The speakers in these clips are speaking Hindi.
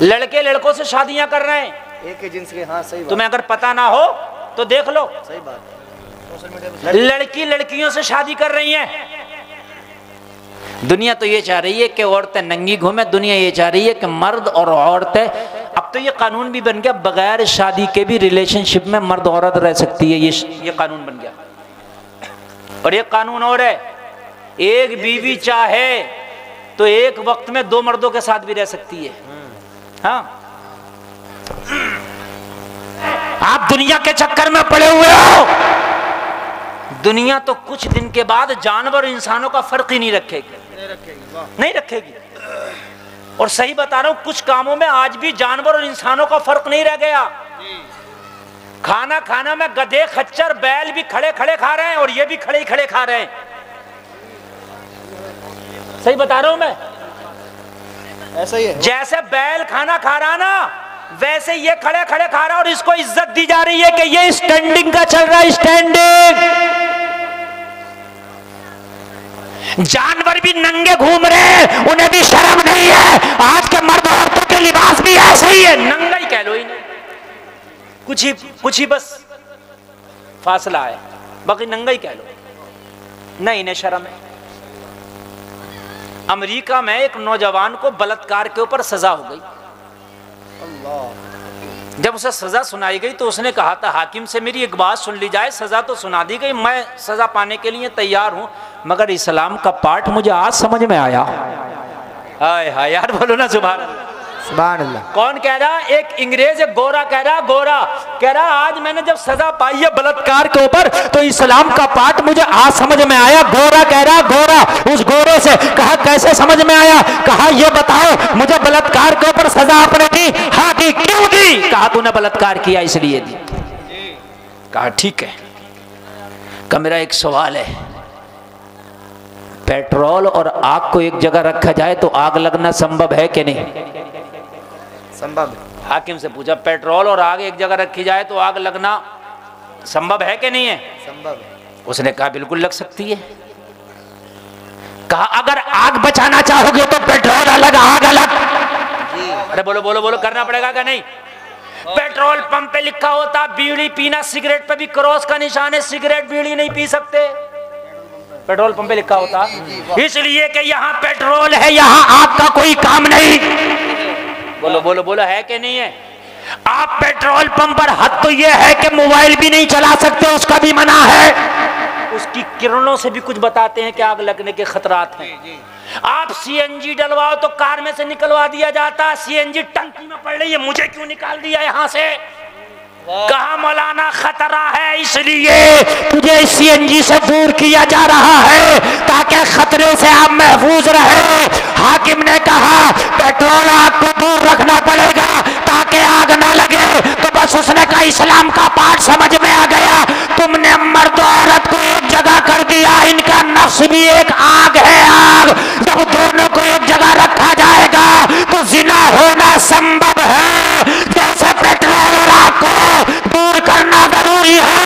लड़के लड़कों से शादियां कर रहे हैं एक ही जिन्स के। हाँ सही बात। तुम्हें अगर पता ना हो तो देख लो, सही बात। सोशल मीडिया पे लड़की लड़कियों से शादी कर रही हैं। दुनिया तो ये चाह रही है कि औरतें नंगी घूमें, दुनिया ये चाह रही है कि मर्द और औरतें, अब तो ये कानून भी बन गया बगैर शादी के भी रिलेशनशिप में मर्द औरत रह सकती है, ये कानून बन गया। और ये कानून और है, एक बीवी चाहे तो एक वक्त में 2 मर्दों के साथ भी रह सकती है। हाँ, आप दुनिया के चक्कर में पड़े हुए हो। दुनिया तो कुछ दिन के बाद जानवर और इंसानों का फर्क ही नहीं रखेगी, नहीं रखेगी। और सही बता रहा हूं, कुछ कामों में आज भी जानवर और इंसानों का फर्क नहीं रह गया। खाना खाना में गधे खच्चर बैल भी खड़े खड़े खा रहे हैं और ये भी खड़े ही खड़े खा रहे हैं। सही बता रहा हूं मैं, ऐसा ही है। जैसे बैल खाना खा रहा ना, वैसे ये खड़े खड़े खा रहा है और इसको इज्जत दी जा रही है कि ये स्टैंडिंग का चल रहा है, स्टैंडिंग। जानवर भी नंगे घूम रहे हैं, उन्हें भी शर्म नहीं है। आज के मर्द औरतों के लिबास भी ऐसे ही है, नंगा ही कह लो इन्हें, कुछ ही बस फासला है, बाकी नंगा ही कह लो, नहीं इन्हें शर्म है। अमेरिका में एक नौजवान को बलात्कार के ऊपर सजा हो गई। जब उसे सजा सुनाई गई तो उसने कहा था हाकिम से मेरी एक बात सुन ली जाए, सजा तो सुना दी गई, मैं सजा पाने के लिए तैयार हूं, मगर इस्लाम का पाठ मुझे आज समझ में आया। हाय हाय यार, बोलो ना सुभान अल्लाह। सुभान अल्लाह। कौन कह रहा? एक अंग्रेज, एक गोरा कह रहा आज मैंने जब सजा पाई है बलात्कार के ऊपर तो इस्लाम का पाठ मुझे आज समझ में आया। गोरा कह रहा, गोरा उस गोरे से कहा कैसे समझ में आया? कहा ये बताओ मुझे बलात्कार के ऊपर सजा आपने दी? हाँ दी। क्यों दी? कहा तूने बलात्कार किया इसलिए दी। कहा ठीक है। का मेरा एक सवाल है, पेट्रोल और आग को एक जगह रखा जाए तो आग लगना संभव है कि नहीं? संभव। हाकिम से पूछा पेट्रोल और आग एक जगह रखी जाए तो आग लगना संभव है कि नहीं है? संभव। उसने कहा बिल्कुल लग सकती है। कहा अगर आग बचाना चाहोगे तो पेट्रोल अलग आग अलग। अरे बोलो बोलो बोलो, करना पड़ेगा क्या? नहीं। पेट्रोल पंप पे लिखा होता बीड़ी पीना, सिगरेट पे भी क्रॉस का निशान है, सिगरेट बीड़ी नहीं पी सकते। पेट्रोल पंप पे लिखा होता इसलिए कि यहाँ पेट्रोल है, यहाँ आग का कोई काम नहीं। बोलो बोलो बोलो, है कि नहीं है? आप पेट्रोल पंप पर हद तो यह है कि मोबाइल भी नहीं चला सकते, उसका भी मना है। उसकी किरणों से भी कुछ बताते हैं कि आग लगने के खतरात हैं। आप सीएनजी डलवाओ तो कार में से निकलवा दिया जाता, सीएनजी टंकी में पड़ रही है, मुझे क्यों निकाल दिया यहाँ से? कहा मौलाना खतरा है इसलिए तुझे सीएनजी से दूर किया जा रहा है ताकि खतरे से आप महफूज रहे। हाकिम ने कहा पेट्रोल आग को दूर रखना पड़ेगा ताकि आग ना लगे। तो बस उसने कहा इस्लाम का पाठ समझ में आ गया। तुमने मर्द औरत को एक जगह कर दिया, इनका नफ्स भी एक आग है, आग। जब दोनों को एक जगह रखा जाएगा तो जिना होना संभव है। जैसे पेट्रोल और आग को दूर करना जरूरी है,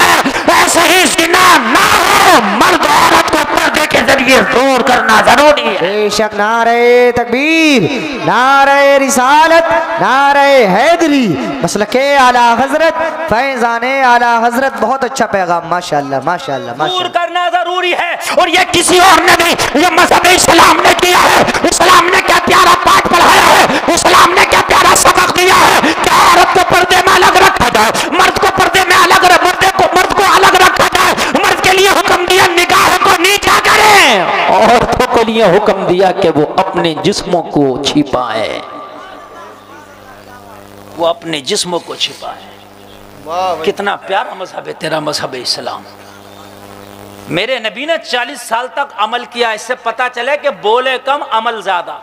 ऐसे ही जिना ना हो, मर्द औरत को पर्दे के जरिए दूर करना जरूरी है। बेशक। नारे तकबीर, नारे रिसालत, नारे हैदरी, मसलके आला हजरत, फैजाने आला हजरत। बहुत अच्छा पैगाम, माशाअल्लाह माशाअल्लाह माशाअल्लाह। दूर करना जरूरी है और ये किसी और ने नहीं, ये मजहब इस्लाम ने किया है। इस्लाम ने क्या प्यारा पाठ पढ़ाया है, इस्लाम ने क्या प्यारा सबक दिया है। क्या औरत को पर्दे में अलग रखा जाए, मर्द को पर्दे में अलग, मर्द को अलग रखा जाए। मर्द के लिए हुक्म दिया निगाह को नीचा करें, औरतों के लिए हुक्म दिया कि वो अपने जिस्मों को छिपाए, वो अपने जिस्मों को छिपाए। कितना प्यारा मजहब है तेरा मजहब इस्लाम। मेरे नबी ने 40 साल तक अमल किया, इससे पता चले कि बोले कम अमल ज्यादा।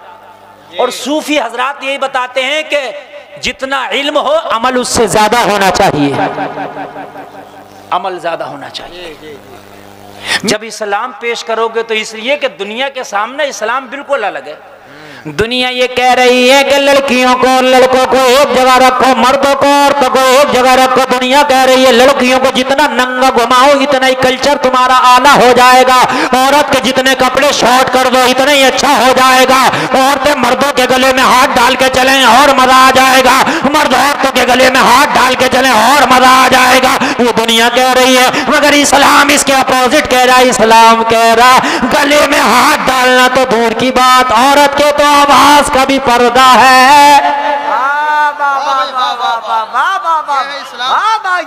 और सूफी हजरात यही बताते हैं कि जितना इल्म हो अमल उससे ज्यादा होना चाहिए, अमल ज्यादा होना चाहिए। जब इस्लाम पेश करोगे तो इसलिए कि दुनिया के सामने इस्लाम बिल्कुल अलग है। दुनिया ये कह रही है कि लड़कियों को और लड़कों को एक जगह रखो, मर्दों को औरतों को एक जगह रखो। दुनिया कह रही है लड़कियों को जितना नंगा घुमाओ इतना ही कल्चर तुम्हारा आला हो जाएगा, औरत के जितने कपड़े शॉर्ट कर दो इतना ही अच्छा हो जाएगा। औरतें मर्दों के गले में हाथ डाल के चलें और मजा आ जाएगा, मर्द औरतों के गले में हाथ डाल के चलें और मजा आ जाएगा। ये दुनिया कह रही है, मगर इस्लाम इसके अपोजिट कह रहा है। इस्लाम कह रहा गले में हाथ डालना तो दूर की बात, औरत के तो आवाज का भी पर्दा है।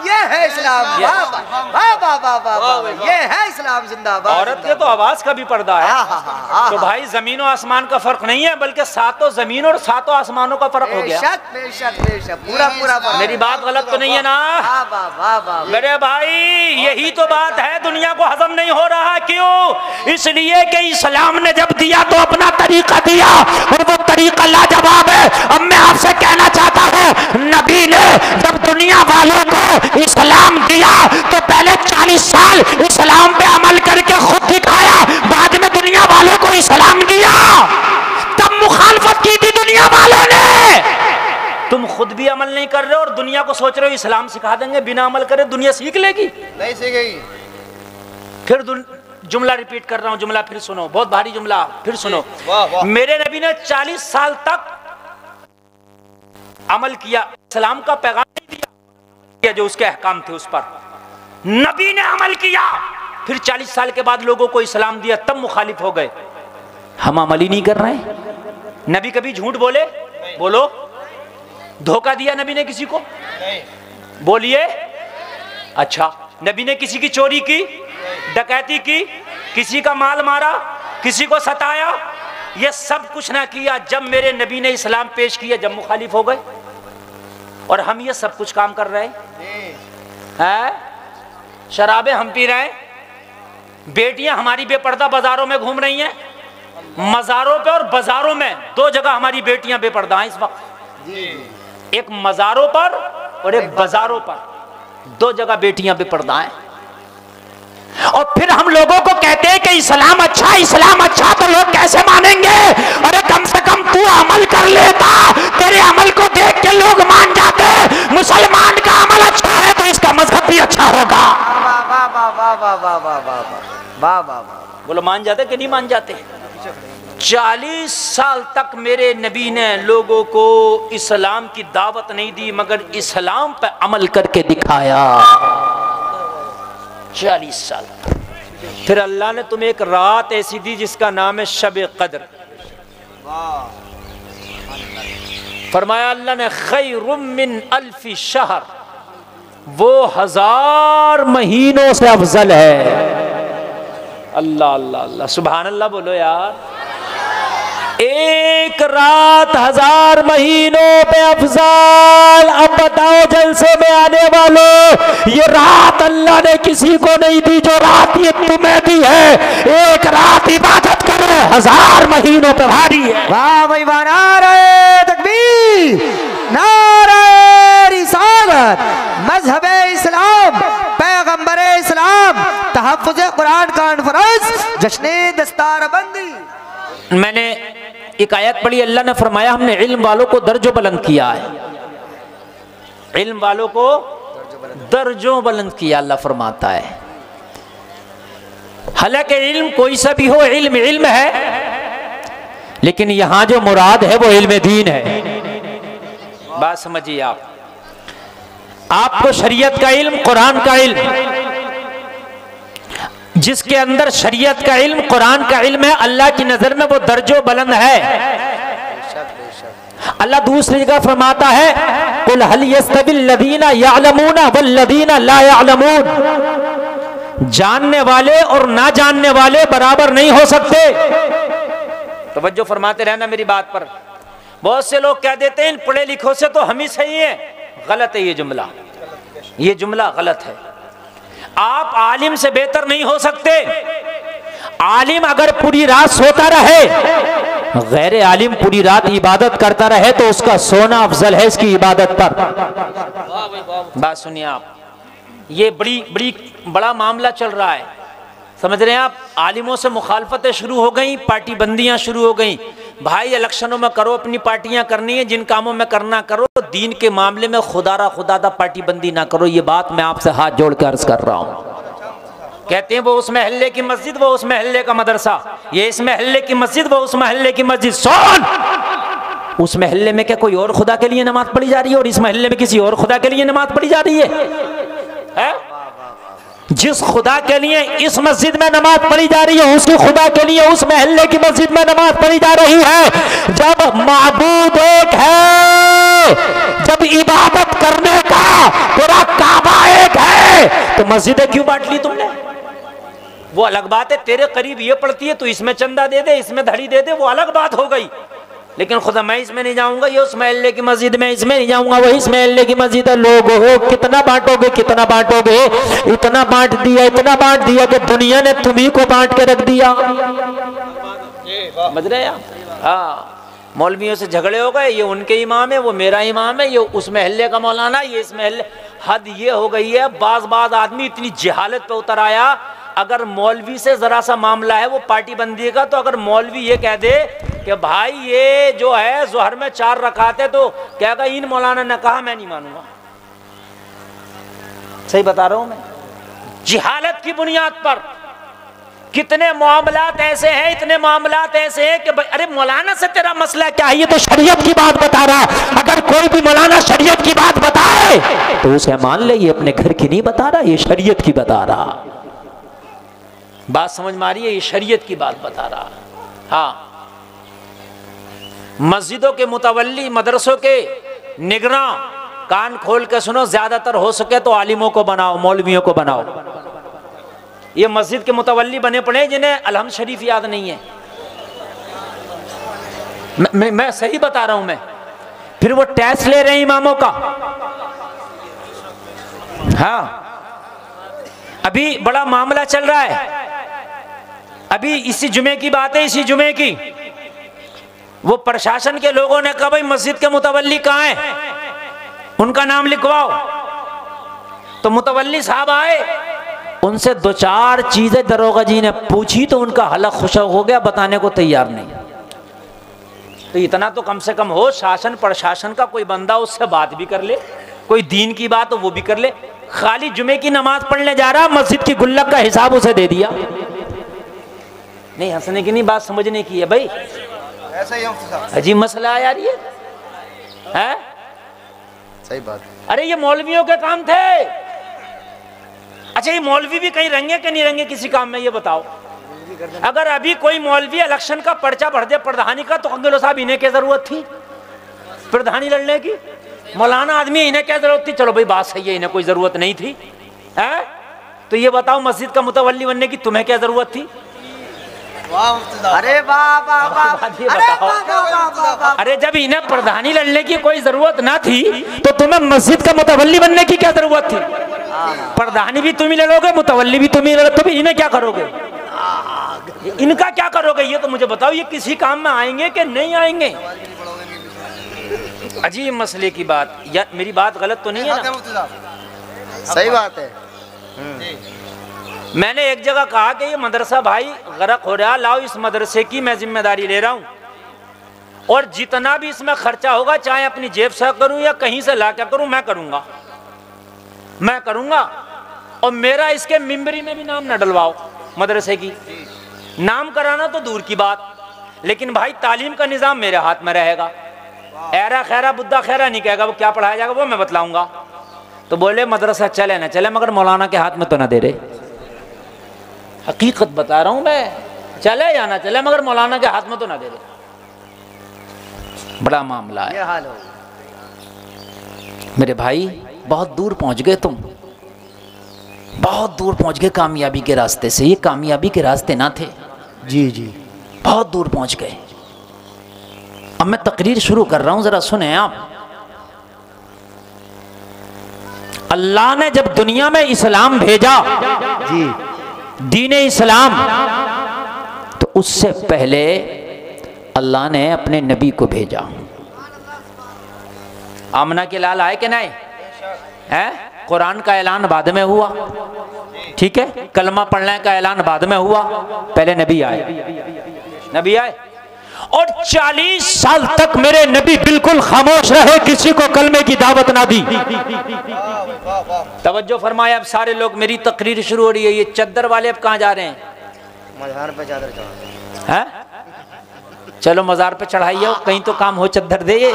ये है इस्लाम, ये है इस्लाम जिंदाबाद। औरत के तो आवाज का भी पर्दा है। तो भाई जमीन और आसमान का फर्क नहीं है, बल्कि सातों जमीन और सातों आसमानों का फर्क हो गया। बेशक पूरा पूरा। मेरी बात गलत तो नहीं है ना मेरे भाई? यही तो बात है, दुनिया को हजम नहीं हो रहा। क्यों? इसलिए कि इस्लाम ने जब दिया तो अपना तरीका दिया, और वो तरीका लाजवाब है। अब मैं आपसे कहना चाहता हूँ, नबी ने जब दुनिया वालों को इस्लाम दिया तो पहले 40 साल इस्लाम पे अमल करके खुद दिखाया, बाद में दुनिया वालों को इस्लाम दिया, तब मुखालफत की थी दुनिया वालों ने। तुम खुद भी अमल नहीं कर रहे हो और दुनिया को सोच रहे हो इस्लाम सिखा देंगे, बिना अमल करे दुनिया सीख लेगी? नहीं सीखेगी। फिर जुमला रिपीट कर रहा हूं, जुमला फिर सुनो, बहुत भारी जुमला, फिर सुनो। मेरे नबी ने 40 साल तक अमल किया, इस्लाम का पैगाम नहीं दिया, जो उसके अहकाम थे उस पर नबी ने अमल किया। फिर 40 साल के बाद लोगों को इस्लाम दिया, तब मुखालिफ हो गए। हम अमल ही नहीं कर रहे हैं। नबी कभी झूठ बोले? बोलो। धोखा दिया नबी ने किसी को? नहीं। बोलिए। अच्छा, नबी ने किसी की चोरी की, डकैती की, किसी का माल मारा, किसी को सताया? ये सब कुछ ना किया। जब मेरे नबी ने इस्लाम पेश किया, जब मुखालिफ हो गए। और हम ये सब कुछ काम कर रहे हैं। शराबें हम पी रहे हैं, बेटियां हमारी बेपर्दा बाजारों में घूम रही हैं। मज़ारों पे और बाजारों में दो जगह हमारी बेटियां बेपर्दा हैं इस वक्त। एक मज़ारों पर और एक बाजारों पर, दो जगह बेटियां बेपर्दा हैं। और फिर हम लोगों को कहते हैं कि इस्लाम अच्छा, इस्लाम अच्छा, तो लोग कैसे मानेंगे? अरे कम से कम तू अमल कर लेता, तेरे अमल को देख के लोग मान जाते। मुसलमान का अमल अच्छा है तो इसका मजहब भी अच्छा होगा। बोलो, मान जाते कि नहीं मान जाते? 40 साल तक मेरे नबी ने लोगों को इस्लाम की दावत नहीं दी, मगर इस्लाम पे अमल करके दिखाया। 40 साल। फिर अल्लाह ने तुम्हें एक रात ऐसी दी जिसका नाम है शब कद्र। फरमाया अल्लाह ने खैरुम मिन अल्फी शहर, वो 1000 महीनों से अफजल है। अल्लाह अल्लाह अल्लाह, सुभान अल्लाह बोलो यार। एक रात 1000 महीनों पे अफजाल। अब बताओ जलसे में आने वालों, ये रात अल्लाह ने किसी को नहीं दी जो रात ये तुम्हें दी है। एक रात इबादत करो, 1000 महीनों पे भारी है। वाह भाई वाह, नारे तकबीर, नारे रिसालत, मजहब इस्लाम, पैगंबर इस्लाम, तहफ्फुज़ कुरान कॉन्फ्रेंस, जश्न दस्तारबंदी। मैंने एक आयत पढ़ी, अल्लाह ने फरमाया हमने इल्म वालों को दर्जों बुलंद किया है। इल्म वालों को दर्जों बुलंद किया, अल्लाह फरमाता है। हालांकि इल्म कोई सा भी हो, इल्म इल्म है, लेकिन यहां जो मुराद है वो इल्म दीन है। बात समझिए आप। आपको शरीयत का इल्म, कुरान का इल्म, जिसके अंदर शरीयत का इल्म, कुरान का इल्म है, अल्लाह की नजर में वो दर्जो बुलंद है। अल्लाह दूसरी जगह फरमाता है, कुल हल यस्तविल लदीना यअलमूना वल लदीना ला यअलमून, जानने वाले और ना जानने वाले बराबर नहीं हो सकते। तवज्जो फरमाते रहना मेरी बात पर। बहुत से लोग कह देते हैं इन पढ़े लिखों से तो हम ही सही हैं। गलत है ये जुमला, ये जुमला गलत है। आप आलिम से बेहतर नहीं हो सकते। आलिम अगर पूरी रात सोता रहे, गैर आलिम पूरी रात इबादत करता रहे, तो उसका सोना अफजल है इसकी इबादत पर। बात सुनिए आप, ये बड़ा मामला चल रहा है, समझ रहे हैं आप। आलिमों से मुखालफतें शुरू हो गई, पार्टी बंदियां शुरू हो गई। भाई इलेक्शनों में करो, अपनी पार्टियां करनी है, जिन कामों में करना करो, दीन के मामले में खुदादा पार्टी बंदी ना करो। ये बात मैं आपसे हाथ जोड़ कर अर्ज कर रहा हूँ। कहते हैं वो उस महल्ले की मस्जिद, वो उस महल्ले का मदरसा, ये इस महल्ले की मस्जिद, वो उस महल्ले की मस्जिद। सुन, उस महल्ले में क्या कोई और खुदा के लिए नमाज पढ़ी जा रही है और इस महल्ले में किसी और खुदा के लिए नमाज पढ़ी जा रही है? जिस खुदा के लिए इस मस्जिद में नमाज पढ़ी जा रही है, उसी खुदा के लिए उस महल्ले की मस्जिद में नमाज पढ़ी जा रही है। जब माबूद एक है, जब इबादत करने का पूरा काबा एक है, तो मस्जिदें क्यों बांट ली तुमने? वो अलग बात है, तेरे करीब ये पड़ती है तो इसमें चंदा दे दे, इसमें धड़ी दे दे, वो अलग बात हो गई। लेकिन खुदा मैं इसमें नहीं जाऊंगा, ये उस महल्ले की मस्जिद में, इसमें नहीं जाऊंगा, वही इस महल्ले की मस्जिद है। लोग हो कितना बांटोगे, कितना बांटोगे? इतना बांट दिया, इतना बांट दिया कि दुनिया ने तुम्ही को बांट के रख दिया। समझ रहे आप? हाँ, मौलवियों से झगड़े हो गए, ये उनके इमाम है, वो मेरा इमाम है, ये उस महल्ले का मौलाना, ये इस महल्ले। हद ये हो गई है, बाज आदमी इतनी जहालत पे उतर आया। अगर मौलवी से जरा सा मामला है वो पार्टी बंदी का, तो अगर मौलवी ये कह दे कि भाई ये जो है जोहर में 4 रकात है, तो क्या कहा इन मौलाना ने कहा, मैं नहीं मानूंगा। सही बता रहा हूं मैं। जिहालत की बुनियाद पर कितने मामलात ऐसे हैं, इतने मामलात ऐसे हैं कि भाई अरे मौलाना से तेरा मसला क्या है, ये तो शरीयत की बात बता रहा। अगर कोई भी मौलाना शरीयत की बात बताए तो उसे मान ले, ये अपने घर की नहीं बता रहा, ये शरीयत की बता रहा। बात समझ में आ रही है? ये शरीयत की बात बता रहा। हाँ, मस्जिदों के मुतवल्ली, मदरसों के निगरां, कान खोल के सुनो, ज्यादातर हो सके तो आलिमों को बनाओ, मौलवियों को बनाओ। ये मस्जिद के मुतवल्ली बने पड़े जिन्हें अलहम्द शरीफ याद नहीं है। मैं सही बता रहा हूं मैं। फिर वो टैक्स ले रहे हैं इमामों का। हाँ, अभी बड़ा मामला चल रहा है, अभी इसी जुमे की बात है, इसी जुमे की। वो प्रशासन के लोगों ने कहा भाई मस्जिद के मुतवल्ली कहाँ हैं, उनका नाम लिखवाओ। तो मुतवल्ली साहब आए, उनसे 2-4 चीजें दरोगा जी ने पूछी तो उनका हलक खुशक हो गया, बताने को तैयार नहीं। तो इतना तो कम से कम हो, शासन प्रशासन का कोई बंदा उससे बात भी कर ले, कोई दीन की बात हो वो भी कर ले। खाली जुमे की नमाज पढ़ने जा रहा, मस्जिद की गुल्लक का हिसाब उसे दे दिया। नहीं, हंसने की नहीं, बात समझने की है भाई। ऐसा ही अजीब मसला है यार ये है। सही बात। अरे ये मौलवियों के काम थे। अच्छा, ये मौलवी भी कहीं रंगे कि नहीं रंगे किसी काम में, ये बताओ। अगर अभी कोई मौलवी इलेक्शन का पर्चा भर दे प्रधानी का, तो अंगेलो साहब इन्हें क्या जरूरत थी प्रधानी लड़ने की? मौलाना आदमी, इन्हें क्या जरूरत थी? चलो भाई बात सही है, इन्हें कोई जरूरत नहीं थी। है तो ये बताओ, मस्जिद का मुतवल्ली बनने की तुम्हें क्या जरूरत थी? अरे वाह वाह वाह। अरे जब इन्हें प्रधानी लड़ने की कोई जरूरत ना थी, तो तुम्हें मस्जिद का मुतवल्ली बनने की क्या जरूरत थी? प्रधानी भी तुम ही लड़ोगे, मुतवल्ली भी तुम ही लड़ोगे, तो इन्हें क्या करोगे? इनका क्या करोगे ये तो मुझे बताओ। ये किसी काम में आएंगे कि नहीं आएंगे? अजीब मसले की बात। या मेरी बात गलत तो नहीं है ना? सही बात है। मैंने एक जगह कहा कि ये मदरसा भाई गरक हो रहा, लाओ इस मदरसे की मैं जिम्मेदारी ले रहा हूं, और जितना भी इसमें खर्चा होगा, चाहे अपनी जेब से करूं या कहीं से ला क्या करूं, मैं करूंगा। और मेरा इसके मिंबरी में भी नाम न डलवाओ मदरसे की। नाम कराना तो दूर की बात, लेकिन भाई तालीम का निजाम मेरे हाथ में रहेगा। ऐरा खैरा बुद्धा खैरा नहीं कहेगा, वो क्या पढ़ाया जाएगा वो मैं बतलाऊंगा। तो बोले मदरसा चले ना चले, मगर मौलाना के हाथ में तो ना दे रहे। हकीकत बता रहा हूं मैं, चले या ना चले, मगर मौलाना के हाथ में तो ना दे रहे। बड़ा मामला है। ये हाल हो। मेरे भाई बहुत दूर पहुंच गए तुम, बहुत दूर पहुंच गए कामयाबी के रास्ते से। ये कामयाबी के रास्ते ना थे। जी जी, बहुत दूर पहुंच गए। अब मैं तकरीर शुरू कर रहा हूं, जरा सुने आप। अल्लाह ने जब दुनिया में इस्लाम भेजा, जी, दीन इस्लाम, तो उससे पहले अल्लाह ने अपने नबी को भेजा। आमना के लाल आए कि नहीं? है कुरान का ऐलान बाद में हुआ, ठीक है, कलमा पढ़ने का ऐलान बाद में हुआ, पहले नबी आए। और 40 साल तक मेरे नबी बिल्कुल खामोश रहे, किसी को कलमे की दावत ना दी। तवज्जो फरमाया। अब सारे लोग, मेरी तकरीर शुरू हो रही है। ये चद्दर वाले अब कहाँ जा रहे हैं? मज़ार पे चादर चढ़ा हैं? चलो मज़ार पे चढ़ाइए, कहीं तो काम हो, चद्दर दे ये।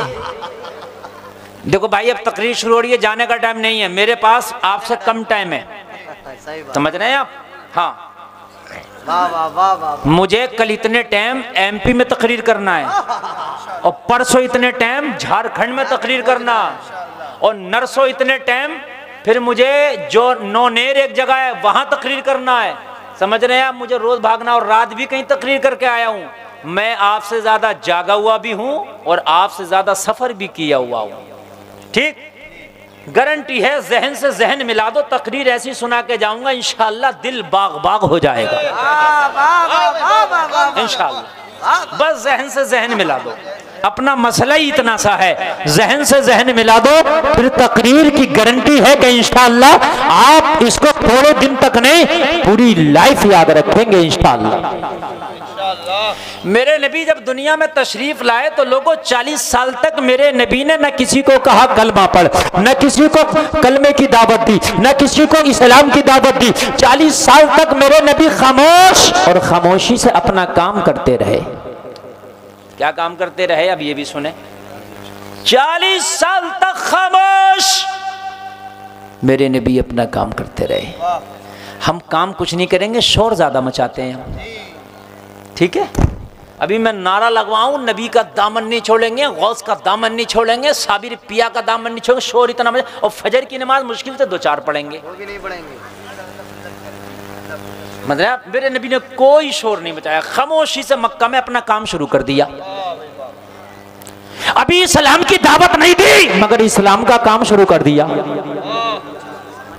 देखो भाई, अब तकरीर शुरू हो रही है, जाने का टाइम नहीं है मेरे पास, आपसे कम टाइम है, समझ रहे हैं आप? हाँ, वाह वाह वाह वाह। मुझे कल इतने टाइम एमपी में तकरीर करना है, और परसों इतने टाइम झारखंड में तकरीर करना, और नरसों इतने टाइम फिर मुझे जो नौनेर एक जगह है वहां तकरीर करना है, समझ रहे हैं आप? मुझे रोज भागना, और रात भी कहीं तकरीर करके आया हूँ। मैं आपसे ज्यादा जागा हुआ भी हूँ और आपसे ज्यादा सफर भी किया हुआ हूँ, ठीक? गारंटी है, जहन से जहन मिला दो, तकरीर ऐसी सुना के जाऊंगा इंशाअल्लाह दिल बाग बाग हो जाएगा इंशाअल्लाह। बस जहन से जहन मिला दो, अपना मसला ही इतना सा है, जहन से जहन मिला दो, फिर तकरीर की गारंटी है कि इंशाअल्लाह आप इसको थोड़े दिन तक नहीं, पूरी लाइफ याद रखेंगे इंशाअल्लाह। मेरे नबी जब दुनिया में तशरीफ लाए तो लोगों 40 साल तक मेरे नबी ने न किसी को कहा कलमा पढ़, न किसी को कलमे की दावत दी, न किसी को इस्लाम की दावत दी। 40 साल तक मेरे नबी खामोश और खामोशी से अपना काम करते रहे। क्या काम करते रहे? अब ये भी सुने। 40 साल तक खामोश मेरे नबी अपना काम करते रहे। हम काम कुछ नहीं करेंगे, शोर ज्यादा मचाते हैं हम, ठीक है? अभी मैं नारा लगवाऊं, नबी का दामन नहीं छोड़ेंगे, गौस का दामन नहीं छोड़ेंगे, साबिर पिया का दामन नहीं छोड़ेंगे, शोर इतना मचा, और फजर की नमाज मुश्किल से 2-4 पढ़ेंगे, वो भी नहीं पढ़ेंगे। मतलब मेरे नबी ने कोई शोर नहीं मचाया, खामोशी से मक्का में अपना काम शुरू कर दिया। अभी इस्लाम की दावत नहीं दी मगर इस्लाम का काम शुरू कर दिया।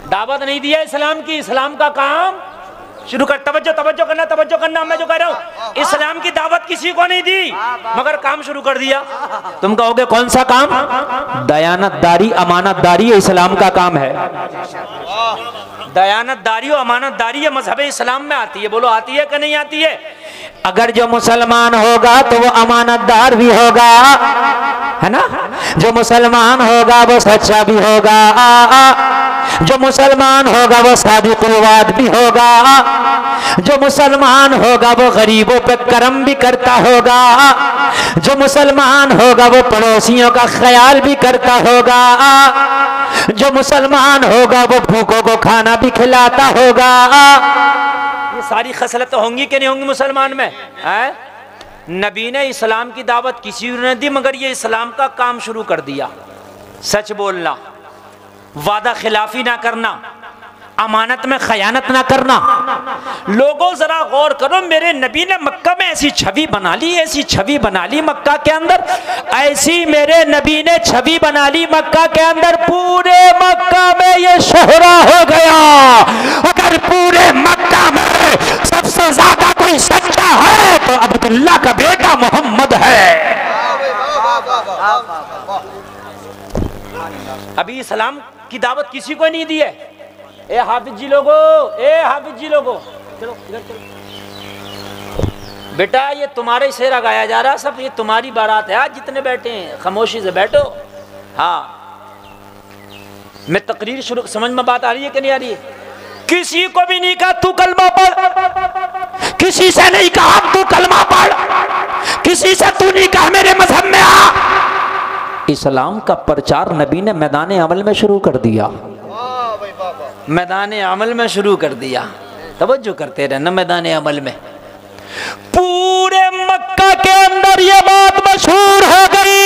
दावत नहीं दिया इस्लाम की, इस्लाम का काम शुरू कर। तवज्जो तवज्जो करना, तवज्जो करना, मैं जो कह रहा हूँ, इस्लाम की दावत किसी को नहीं दी मगर काम शुरू कर दिया। तुम कहोगे कौन सा काम? दयानतदारी, अमानतदारी इस्लाम का काम है। दयानतदारी और अमानतदारी ये मजहब इस्लाम में आती है। बोलो आती है कि नहीं आती है? अगर जो मुसलमान होगा तो वो अमानतदार भी होगा, है ना? जो मुसलमान होगा वो सच्चा भी होगा, जो मुसलमान होगा वो सादिकुलवाद भी होगा, जो मुसलमान होगा वो गरीबों पे करम भी करता होगा, जो मुसलमान होगा वो पड़ोसियों का ख्याल भी करता होगा, जो मुसलमान होगा वो भूखों को खाना भी खिलाता होगा। ये सारी खसलतें होंगी कि नहीं होंगी मुसलमान में? है? नबी ने इस्लाम की दावत किसी ने दी मगर ये इस्लाम का काम शुरू कर दिया। सच बोलना, वादा खिलाफी ना करना, अमानत में खयानत ना करना। लोगों जरा गौर करो, मेरे नबी ने मक्का में ऐसी छवि बना ली, ऐसी छवि बना ली मक्का के अंदर, ऐसी मेरे नबी ने छवि बना ली मक्का के अंदर, पूरे मक्का में ये शोहरा हो गया। अगर पूरे मक्का में सबसे ज्यादा कोई सच्चा है तो अब्दुल्ला का बेटा मोहम्मद है। अभी इस्लाम की दावत किसी को नहीं दी है। ए हाफिज जी लोगो, ए हाफिज जी लोगो, चलो इधर चलो। बेटा ये तुम्हारे शेरा गाया जा रहा, सब ये तुम्हारी बारात है। आज जितने बैठे हैं खामोशी से बैठो। हाँ, मैं तकरीर शुरू, समझ में बात आ रही है कि नहीं आ रही है? किसी को भी नहीं कहा तू कलमा पढ़, किसी से नहीं कहा तू कलमा पढ़, किसी से तू नहीं कहा मेरे मजहब में आ। इस्लाम का प्रचार नबी ने मैदान अमल में शुरू कर दिया, मैदान अमल में शुरू कर दिया। तवज्जो करते रहना, मैदान अमल में पूरे मक्का के अंदर ये बात मशहूर हो गई,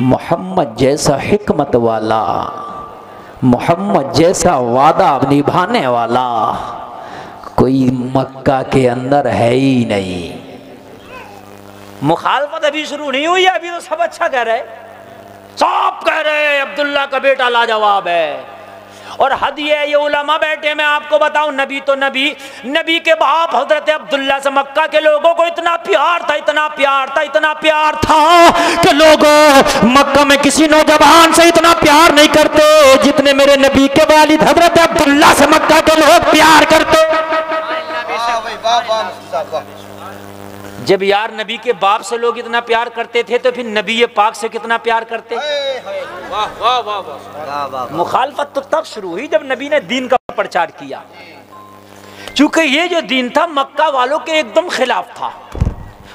मोहम्मद जैसा हिकमत वाला, मोहम्मद जैसा वादा निभाने वाला कोई मक्का के अंदर है ही नहीं। मुखालफत अभी शुरू नहीं हुई है, अभी तो सब अच्छा कह रहे, सब कह रहे हैं अब्दुल्ला का बेटा लाजवाब है। और हद ये है, ये उलमा बैठे, मैं आपको बताऊं, नबी तो नबी, नबी के बाप हजरत अब्दुल्ला से मक्का के लोगों को इतना प्यार था, इतना प्यार था, इतना प्यार था कि लोगों मक्का में किसी नौजवान से इतना प्यार नहीं करते जितने मेरे नबी के वालिद हजरत अब्दुल्ला से मक्का के लोग प्यार करते। जब यार नबी के बाप से लोग इतना प्यार करते थे तो फिर नबी पाक से कितना प्यार करते। वाह वाह वाह वाह वाह। मुखालफत तो तब शुरू हुई जब नबी ने दीन का प्रचार किया, क्योंकि ये जो दीन था मक्का वालों के एकदम खिलाफ था,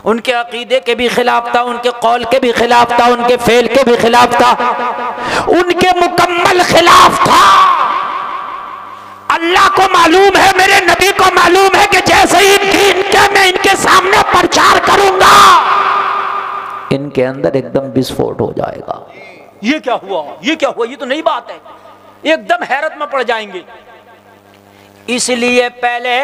उनके अकीदे के भी खिलाफ था, उनके कौल के भी खिलाफ था, उनके फेल के भी खिलाफ था, उनके मुकम्मल खिलाफ था। अल्लाह को मालूम है, मेरे नबी को मालूम है कि जैसे ही दीन के मैं इनके सामने प्रचार करूंगा इनके अंदर एकदम विस्फोट हो जाएगा। ये क्या हुआ, ये क्या हुआ, ये तो नई बात है, एकदम हैरत में पड़ जाएंगे। इसलिए पहले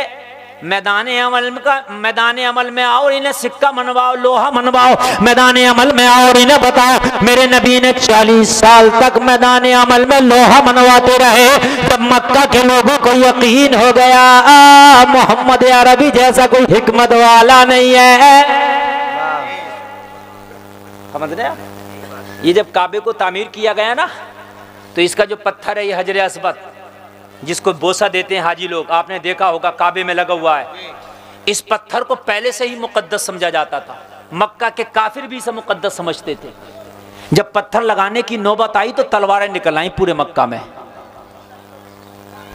मैदान अमल में आओ और इन्हें सिक्का मनवाओ, लोहा मनवाओ, मैदान अमल में आओ और इन्हें बताओ। मेरे नबी ने 40 साल तक मैदान अमल में लोहा मनवाते रहे। जब मक्का के लोगों को यकीन हो गया मोहम्मद अरबी जैसा कोई हिकमत वाला नहीं है, समझ रहे हैं? ये जब काबे को तामीर किया गया ना, तो इसका जो पत्थर है ये हजर अस्वद, जिसको बोसा देते हैं हाजी लोग, आपने देखा होगा काबे में लगा हुआ है। इस पत्थर को पहले से ही मुकद्दस समझा जाता था, मक्का के काफिर भी इसे मुकद्दस समझते थे। जब पत्थर लगाने की नौबत आई तो तलवारें निकल आई पूरे मक्का में।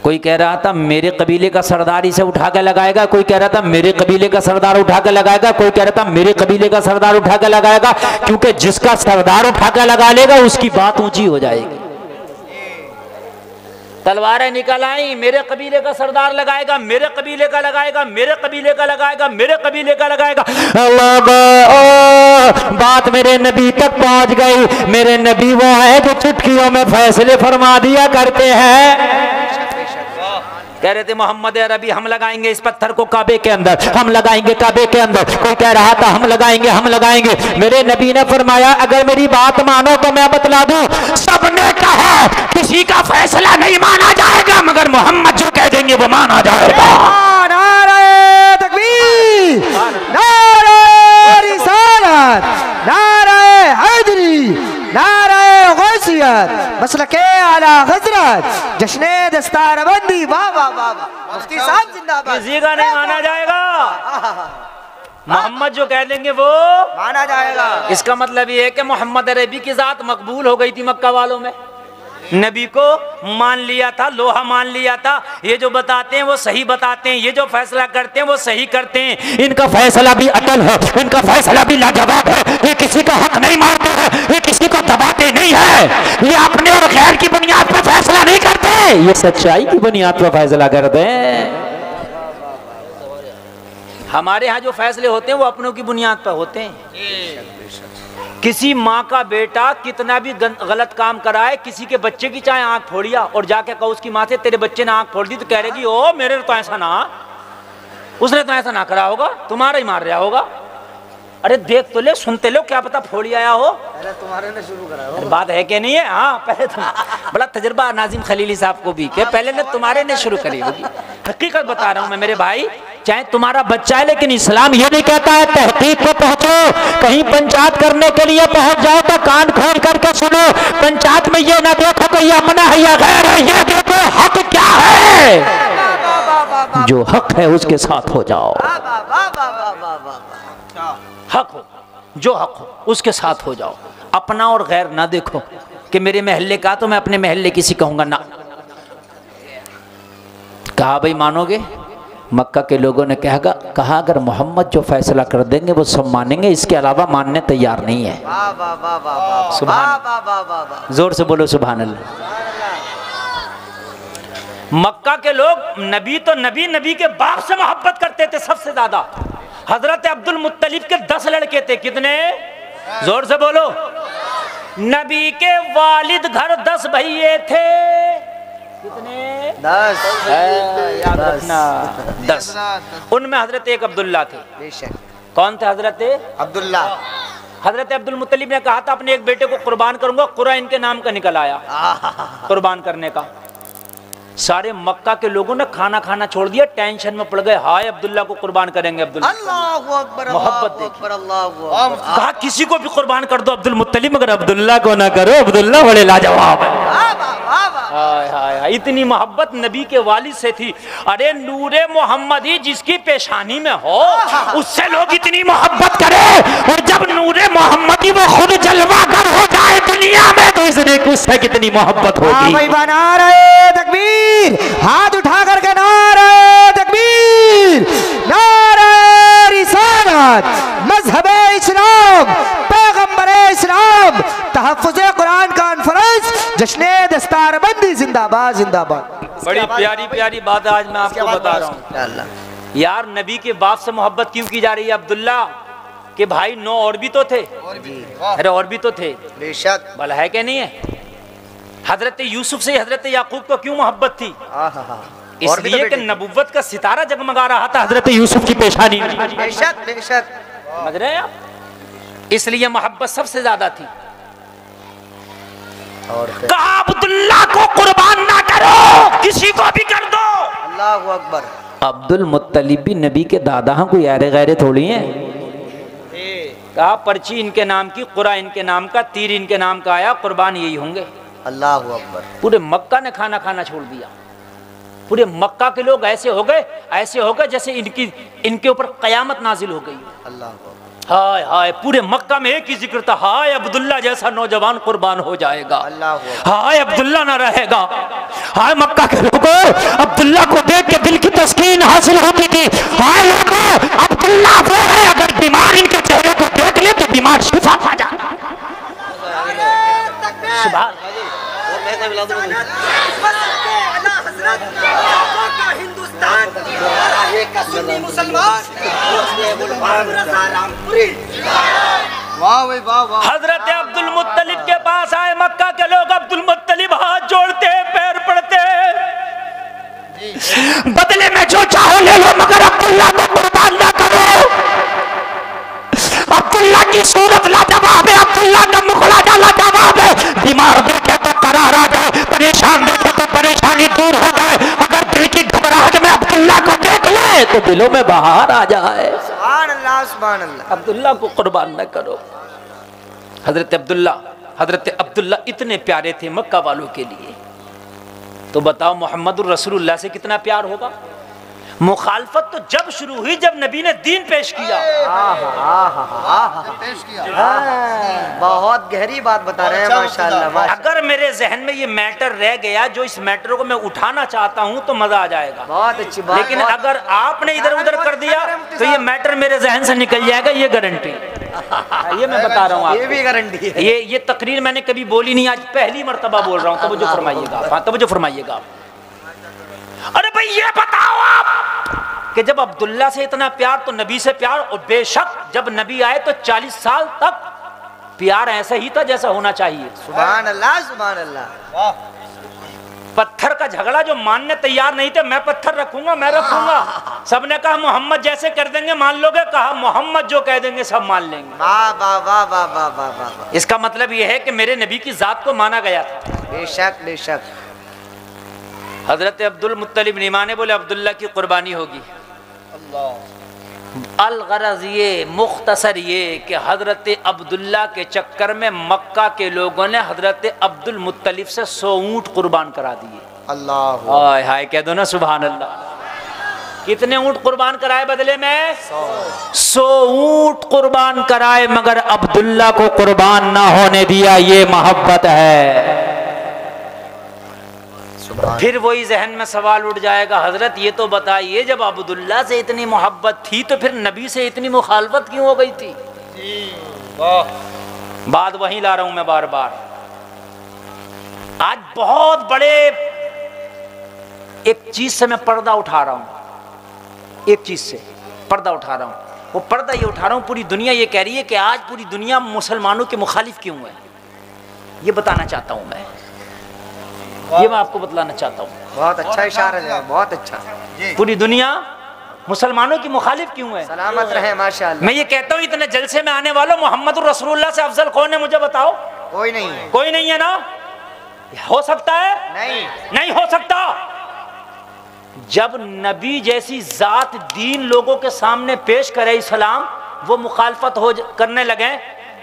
कोई कह रहा था मेरे कबीले का सरदार इसे उठा के लगाएगा, कोई कह रहा था मेरे कबीले का सरदार उठा के लगाएगा, कोई कह रहा था मेरे कबीले का सरदार उठा के लगाएगा, क्योंकि जिसका सरदार उठा के लगा लेगा उसकी बात ऊंची हो जाएगी। तलवारें निकल आई, मेरे कबीले का सरदार लगाएगा, मेरे कबीले का लगाएगा, मेरे कबीले का लगाएगा, मेरे कबीले का लगाएगा। बात मेरे नबी तक पहुंच गई। मेरे नबी वो है जो चुटकियों में फैसले फरमा दिया करते हैं। कह रहे थे मोहम्मद अरबी हम लगाएंगे इस पत्थर को काबे के अंदर, हम लगाएंगे काबे के अंदर। कोई कह रहा था हम लगाएंगे, हम लगाएंगे। मेरे नबी ने फरमाया अगर मेरी बात मानो तो मैं बतला दूं, सबने कहा किसी का फैसला नहीं माना जाएगा, मगर मोहम्मद जो कह देंगे वो माना जाएगा। नारे तकबीर, नारे रिसालत, नारे हैदरी, नारे गौसियत, मसलके आला हजरत, जश्ने दस्तारबंदी। वाह वाह वाह, मुफ्ती साहब जिंदाबाद। किसी का नहीं माना जाएगा, मोहम्मद जो कह देंगे वो माना जाएगा। इसका मतलब ये है कि मोहम्मद अरबी की जात मकबूल हो गई थी मक्का वालों में, नबी को मान लिया था, लोहा मान लिया था। ये जो बताते हैं वो सही बताते हैं, ये जो फैसला करते हैं वो सही करते हैं। इनका फैसला भी अटल है, इनका फैसला भी लाजवाब है। ये किसी का हक नहीं मारते हैं, ये किसी को दबाते नहीं है, ये अपने और गैर की बुनियाद पर फैसला नहीं करते, ये सच्चाई की बुनियाद पर फैसला करते हैं। हमारे यहाँ जो फैसले होते हैं वो अपनों की बुनियाद पर होते हैं। किसी माँ का बेटा कितना भी गलत काम कराए, किसी के बच्चे की चाहे आंख फोड़िया और जाके कहो उसकी माँ से तेरे बच्चे ने आंख फोड़ दी, तो कह रहेगी ओ मेरे तो ऐसा ना, उसने तो ऐसा ना करा होगा, तुम्हारा ही मार रहा होगा। अरे देख तो ले, सुनते लो, क्या पता फोड़ी आया हो। पहले तुम्हारे ने शुरू करा हो। बात है कि नहीं है? हाँ, पहले तुम बड़ा तजुर्बा नाजिम खलीली साहब को भी, के पहले ने तुम्हारे ने शुरू करी होगी। हकीकत बता रहा हूँ मैं मेरे भाई, चाहे तुम्हारा बच्चा है, लेकिन इस्लाम ये नहीं कहता है तहकीक को पहुंचो, कहीं पंचायत करने के लिए पहुंच जाओ तो कान खोल करके सुनो। पंचायत में ये ना देखो कि ये अपना है या गैर है, ये देखो हक क्या है, जो हक है उसके साथ हो जाओ। हक हो, जो हक हो उसके साथ हो जाओ, अपना और गैर ना देखो कि मेरे महल्ले का तो मैं अपने महल्ले किसी कहूंगा ना। कहा भाई मानोगे? मक्का के लोगों ने कहा अगर मोहम्मद जो फैसला कर देंगे वो सब मानेंगे, इसके अलावा मानने तैयार नहीं है। सुभान, जोर से बोलो सुभान अल्लाह। मक्का के लोग नबी तो नबी के बाप से मोहब्बत करते थे सबसे ज्यादा। हजरत अब्दुल मुत्तलिब के 10 लड़के थे। कितने? जोर से बोलो। नबी के वालिद घर 10 भैये थे। कितने? 10। याद रखना 10। उनमें हजरत एक अब्दुल्ला थे। कौन थे हजरत अब्दुल्ला? हजरत अब्दुल मुत्तलिब ने कहा था अपने एक बेटे को कुर्बान करूंगा, कुरा इनके नाम का निकल आया कुर्बान करने का। सारे मक्का के लोगों ने खाना खाना छोड़ दिया, टेंशन में पड़ गए, हाय अब्दुल्ला को कुर्बान करेंगे। अब्दुल्ला मोहब्बत देखी, कहा किसी को भी कुर्बान कर दो अब्दुल मुत्तलिब, मगर अब्दुल्ला को ना करो, अब्दुल्ला बड़े लाजवाब है। इतनी मोहब्बत नबी के वालिद से थी। अरे नूरे मोहम्मदी जिसकी पेशानी में हो उससे लोग इतनी मोहब्बत करें, और जब नूरे मोहम्मदी वो खुद जलवागर हो जाए दुनिया में तो इसने उससे कितनी मोहब्बत होगी। भाई बना रहे तकबीर, हाथ उठा करके नारे तकबीर, नारे रिसालत, मजहबे इस्लाम, पैगंबरे इस्लाम, तहफ्फुज़े कुरान कॉन्फ्रेंस, जश्ने दस्तारबंदी जिंदाबाद जिंदाबाद। बड़ी प्यारी प्यारी बात आज मैं आपको बता रहा हूँ यार। नबी के बाप से मोहब्बत क्यों की जा रही है? अब्दुल्ला के भाई 9 और भी तो थे, अरे और भी तो थे, बेशक भला है क्या नहीं है? हजरत यूसुफ से हजरत याकूब को क्यों मोहब्बत थी? इसलिए कि नबुव्वत का सितारा जगमगा रहा था हजरत यूसुफ की पेशानी में। बेशक बेशक, समझ रहे हैं आप? इसलिए मोहब्बत सबसे ज्यादा थी। और कहा अब्दुल्ला को कुर्बान ना करो, किसी को भी कर दो। अल्लाहु अकबर। अब्दुल मुत्तलिब भी नबी के दादा हैं, कोई यारे गैरे थोड़ी हैं। कहा पर्ची इनके नाम की, कुरा इनके नाम का, तीर इनके नाम का आया, कुर्बान यही होंगे। अल्लाहु अकबर। पूरे मक्का ने खाना खाना छोड़ दिया। पूरे मक्का के लोग ऐसे हो गए जैसे इनके ऊपर कयामत नाजिल हो गई। अल्लाहु अकबर। हाय हाय, पूरे मक्का में एक ही जिक्र था, हाय अब्दुल्ला जैसा नौजवान कुर्बान हो जाएगा, अल्लाहु अकबर। हाय अब्दुल्ला ना रहेगा। हाय मक्का के लोगों, अब्दुल्ला को देख के दिल की तस्कीन हासिल होती थी। हाय लोगों, अब्दुल्ला वो है, अगर बीमार इनके चेहरे को देख ले तो बीमार शिफा पा जाता। सुभान हजरत अब्दुल मुत्तलिब के पास आए मक्का के लोग। अब्दुल मुत्तलिब हाथ जोड़ते, पैर पड़ते, बदले में जो चाहो ले लो मगर अब्दुल्ला को कुर्बान ना करो। अब्दुल्ला की सूरत लाजवाब है, अब्दुल्ला का मुखड़ा लाजवाब है। बीमार देखे तो करार आ जाए, परेशान देखे तो परेशानी दूर हो जाए। अगर दिल की घबराहट में अब्दुल्ला को देख ले तो दिलों में बहार आ जाए। सुभान अल्लाह, सुभान अल्लाह। अब्दुल्ला को कुर्बान न करो। हजरत अब्दुल्ला इतने प्यारे थे मक्का वालों के लिए, तो बताओ मोहम्मदुर रसूलुल्लाह से कितना प्यार होगा। मुखालफत तो जब शुरू हुई जब नबी ने दीन पेश किया। बहुत गहरी बात बता रहे हैं माशाअल्लाह। अगर मेरे जहन में ये मैटर रह गया, जो इस मैटर को मैं उठाना चाहता हूँ तो मजा आ जाएगा। बहुत अच्छी बात। लेकिन अगर आपने इधर उधर कर दिया तो ये मैटर मेरे जहन से निकल जाएगा, ये गारंटी। ये मैं बता रहा हूँ आपको, ये भी गारंटी है। ये तकरीर मैंने कभी बोली नहीं, आज पहली मर्तबा बोल रहा हूँ। तवज्जो फरमाइएगा, हाँ तवज्जो फरमाइएगा। अरे भाई ये बताओ आप कि जब अब्दुल्ला से इतना प्यार तो नबी से प्यार, और बेशक जब नबी आए तो 40 साल तक प्यार ऐसा ही था जैसा होना चाहिए। सुभान अल्लाह, सुभान अल्लाह। पत्थर का झगड़ा जो मानने तैयार नहीं थे, मैं पत्थर रखूंगा, मैं रखूंगा। सबने कहा मोहम्मद जैसे कर देंगे मान लोगे, कहा मोहम्मद जो कह देंगे सब मान लेंगे। वाह वाह वाह वाह वाह वाह वाह। इसका मतलब यह है कि मेरे नबी की जात को माना गया था। बेशक बेशक। हजरत अब्दुल मुत्तलिब नहीं माने, बोले अब्दुल्ला की कुर्बानी होगी। अलगरज ये मुख्तसर ये कि हजरत अब्दुल्ला के चक्कर में मक्का के लोगों ने हजरत अब्दुल मुत्तलिब से 100 ऊंट कुर्बान करा दिए। अल्लाह हाय हाय कह दो ना सुभान अल्लाह। कितने ऊंट कुर्बान कराए बदले में? 100 ऊंट कुर्बान कराए, मगर अब्दुल्ला को कुर्बान ना होने दिया। ये मोहब्बत है। फिर वही जहन में सवाल उठ जाएगा, हजरत ये तो बताइए जब अब्दुल्ला से इतनी मोहब्बत थी तो फिर नबी से इतनी मुखालफत क्यों हो गई थी? बात वहीं ला रहा हूं मैं बार बार। आज बहुत बड़े एक चीज से मैं पर्दा उठा रहा हूं, एक चीज से पर्दा उठा रहा हूं। वो पर्दा ये उठा रहा हूं, पूरी दुनिया ये कह रही है कि आज पूरी दुनिया मुसलमानों के मुखालिफ क्यों है, ये बताना चाहता हूं मैं, ये मैं आपको बतलाना चाहता हूँ। बहुत अच्छा इशारा है, बहुत अच्छा। पूरी दुनिया मुसलमानों की मुखालिफ क्यों है? सलामत रहे माशाअल्लाह। मैं ये कहता हूँ इतने जलसे में आने वालों, मोहम्मद रसूलुल्लाह से अफजल कौन है मुझे बताओ? कोई नहीं है। कोई नहीं है ना? हो सकता है? नहीं हो सकता। जब नबी जैसी जात दीन लोगों के सामने पेश करे इस्लाम, वो मुखालफत हो करने लगे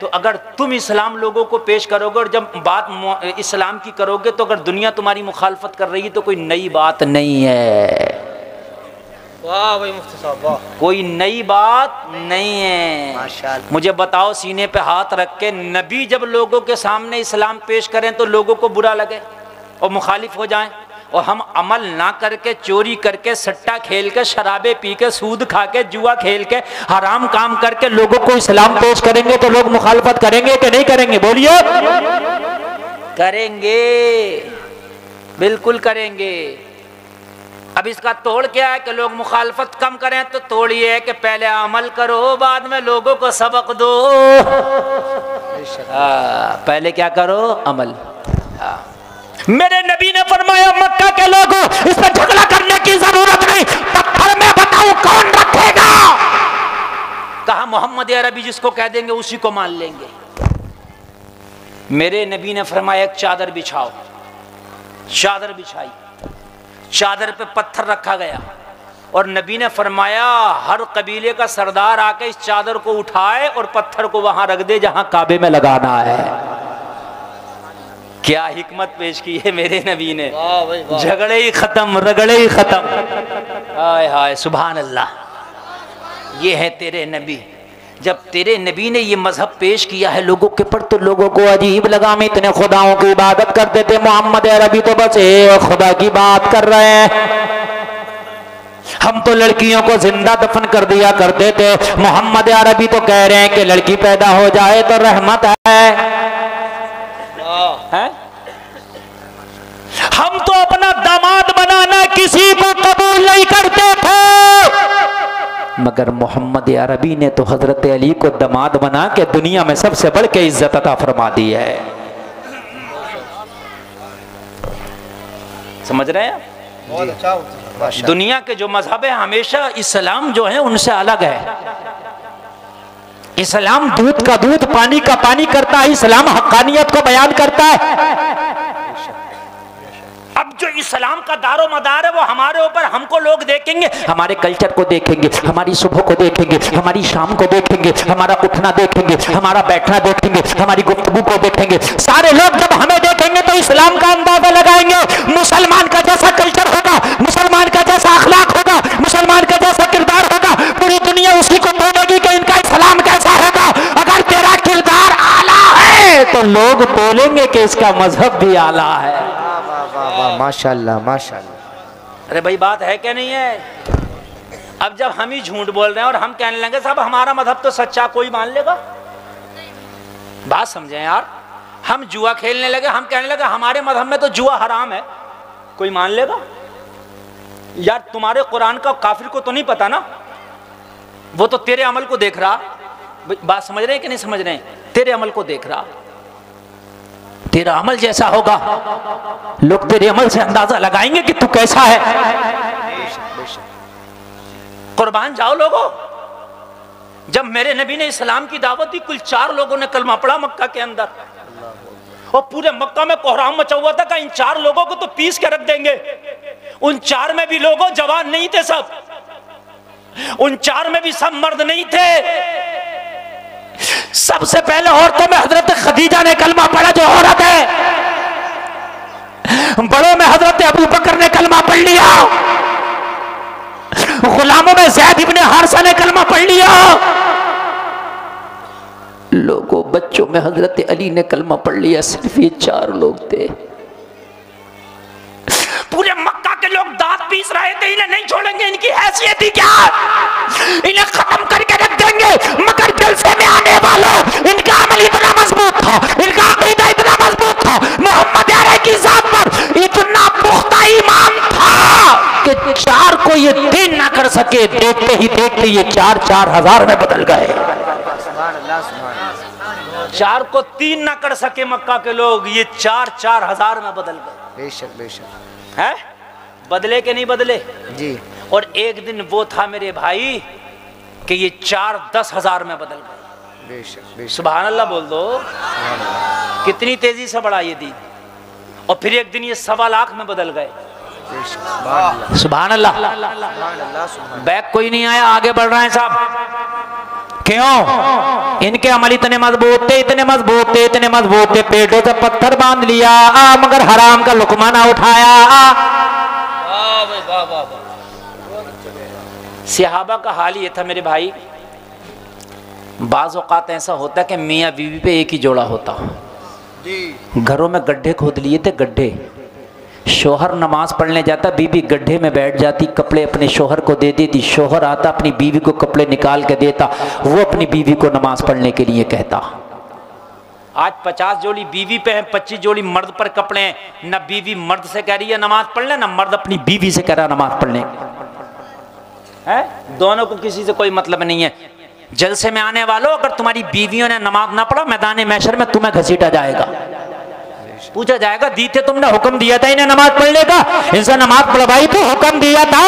तो अगर तुम इस्लाम लोगों को पेश करोगे और जब बात इस्लाम की करोगे तो अगर दुनिया तुम्हारी मुखालफत कर रही है तो कोई नई बात नहीं है। वाह भाई मुफ्ती साहब वाह, कोई नई बात नहीं है। माशाअल्लाह। मुझे बताओ, सीने पे हाथ रख के, नबी जब लोगों के सामने इस्लाम पेश करें तो लोगों को बुरा लगे और मुखालिफ हो जाएं, और हम अमल ना करके, चोरी करके, सट्टा खेल के, शराबे पी के, सूद खा के, जुआ खेल के, हराम काम करके लोगों को इस्लाम पेश करेंगे तो लोग मुखालफत करेंगे कि नहीं करेंगे? बोलिए। करेंगे, बिल्कुल करेंगे। अब इसका तोड़ क्या है कि लोग मुखालफत कम करें? तो तोड़ ये है कि पहले अमल करो, बाद में लोगों को सबक दो। पहले क्या करो? अमल। मेरे नबी ने फरमाया, मक्का के लोगों, इस पर झगड़ा करने की जरूरत नहीं, पत्थर में बताओ कौन रखेगा? कहा मोहम्मद अरबी जिसको कह देंगे उसी को मान लेंगे। मेरे नबी ने फरमाया एक चादर बिछाओ। चादर बिछाई, चादर पे पत्थर रखा गया और नबी ने फरमाया हर कबीले का सरदार आके इस चादर को उठाए और पत्थर को वहां रख दे जहां काबे में लगाना है। क्या हिकमत पेश की है मेरे नबी ने। वाह भाई वाह, झगड़े ही खत्म, रगड़े ही खत्म। हाय हाय सुभान अल्लाह। ये है तेरे नबी। जब तेरे नबी ने ये मजहब पेश किया है लोगों के पर तो लोगों को अजीब लगा। हम इतने खुदाओं की इबादत करते थे, मोहम्मद अरबी तो बस एक खुदा की बात कर रहे हैं। हम तो लड़कियों को जिंदा दफन कर दिया करते थे, मोहम्मद अरबी तो कह रहे हैं कि लड़की पैदा हो जाए तो रहमत है। हम तो अपना दामाद बनाना किसी को कबूल नहीं करते थे, मगर मोहम्मद अरबी ने तो हजरत अली को दामाद बना के दुनिया में सबसे बढ़ के इज्जत अता फरमा दी है। समझ रहे हैं? बहुत अच्छा। दुनिया के जो मजहब है हमेशा इस्लाम जो है उनसे अलग है। इस्लाम दूध का दूध, पानी का पानी करता है। इस्लाम हक्कानियत को बयान करता है। अब जो इस्लाम का दारो मदार है वो हमारे ऊपर, हमको लोग देखेंगे, हमारे कल्चर को देखेंगे, हमारी सुबह को देखेंगे, हमारी शाम को देखेंगे, हमारा उठना देखेंगे, हमारा बैठना देखेंगे, हमारी गुफ्तगू को देखेंगे। सारे लोग जब हमें देखेंगे तो इस्लाम का अंदाजा लगाएंगे। मुसलमान का जैसा कल्चर होगा, मुसलमान का जैसा अखलाक होगा, मुसलमान का जैसा किरदार होगा, पूरी दुनिया उसी को बोलेगी कि इनका इस्लाम कैसा होगा। अगर तेरा किरदार आला है तो लोग बोलेंगे कि इसका मजहब भी आला है। माशाल्लाह माशाल्लाह। अरे भाई बात है क्या नहीं है? अब जब हम ही झूठ बोल रहे हैं और हम कहने लगे साहब हमारा मजहब तो सच्चा, कोई मान लेगा? बात समझे यार। हम जुआ खेलने लगे, हम कहने लगे हमारे मजहब में तो जुआ हराम है, कोई मान लेगा? यार तुम्हारे कुरान का काफिर को तो नहीं पता ना, वो तो तेरे अमल को देख रहा। बात समझ रहे हैं कि नहीं समझ रहे हैं? तेरे अमल को देख रहा। तेरा अमल जैसा होगा लोग तेरे अमल से अंदाजा लगाएंगे कि तू कैसा है। कुर्बान जाओ लोगों। जब मेरे नबी ने इस्लाम की दावत दी, कुल 4 लोगों ने कलमा पढ़ा मक्का के अंदर, और पूरे मक्का में कोहराम मचा हुआ था कि इन 4 लोगों को तो पीस के रख देंगे। उन 4 में भी लोगों जवान नहीं थे, सब उन 4 में भी सब मर्द नहीं थे। सबसे पहले औरतों में हजरत खदीजा ने कलमा पढ़ा, जो औरत है। बड़ों में हजरत अबू बकर ने कलमा पढ़ लिया। गुलामों में ज़ैद इब्ने हारिसा ने कलमा पढ़ लिया। लोगों बच्चों में हजरत अली ने कलमा पढ़ लिया। सिर्फ ये 4 लोग थे। पूरे मक्का के लोग दांत पीस रहे थे, इन्हें नहीं छोड़ेंगे, इनकी हैसियत ही क्या, इन्हें खत्म करके रख देंगे। मगर जलसे में आने वालों, इनका अमल इतना मजबूत था, इनका अकीदा इतना मजबूत था, मोहम्मद अरबी की जात पर इतना पुख्ता ईमान था कि 4 को ये 3 ना कर सके। देखते ही देखते ये 4 हजार में बदल गए। 4 को 3 ना कर सके मक्का के लोग, ये 4 हजार में बदल गए। बेशक बेशक है, बदले के नहीं बदले जी। और एक दिन वो था मेरे भाई कि ये 10 हजार में बदल गए। बेशक बेशक। सुभान अल्लाह बोल दो। कितनी तेजी से बढ़ा ये दिन। और फिर एक दिन ये 1.25 लाख में बदल गए। सुभान अल्लाह। बैक कोई नहीं आया, आगे बढ़ रहे हैं साहब। क्यों? इनके अमल इतने मजबूत थे, इतने मजबूत थे, इतने मजबूत थे, पेटों से पत्थर बांध लिया मगर हराम का लुकमा ना उठाया। वाह भाई वाह वाह वाह। सहाबा का हाल ये था मेरे भाई, बाज़ औक़ात ऐसा होता है कि मियाँ बीवी पे एक ही जोड़ा होता, घरों में गड्ढे खोद लिए थे, गड्ढे। शोहर नमाज पढ़ने जाता, बीवी गड्ढे में बैठ जाती, कपड़े अपने शोहर को दे देती, शोहर आता अपनी बीवी को कपड़े निकाल के देता, वो अपनी बीवी को नमाज पढ़ने के लिए कहता। आज 50 जोड़ी बीवी पे है, 25 जोड़ी मर्द पर कपड़े हैं। न बीवी मर्द से कह रही है नमाज पढ़ ले, न मर्द अपनी बीवी से कह रहा नमाज पढ़ने है। दोनों को किसी से कोई मतलब नहीं है। जलसे में आने वालों, अगर तुम्हारी बीवियों ने नमाज ना पढ़ा, मैदान मैशर में तुम्हें घसीटा जाएगा, पूछा जाएगा दी थे तुमने हुक्म दिया था इन्हें नमाज पढ़ने का, इनसे नमाज पढ़वाई तो हुक्म दिया था,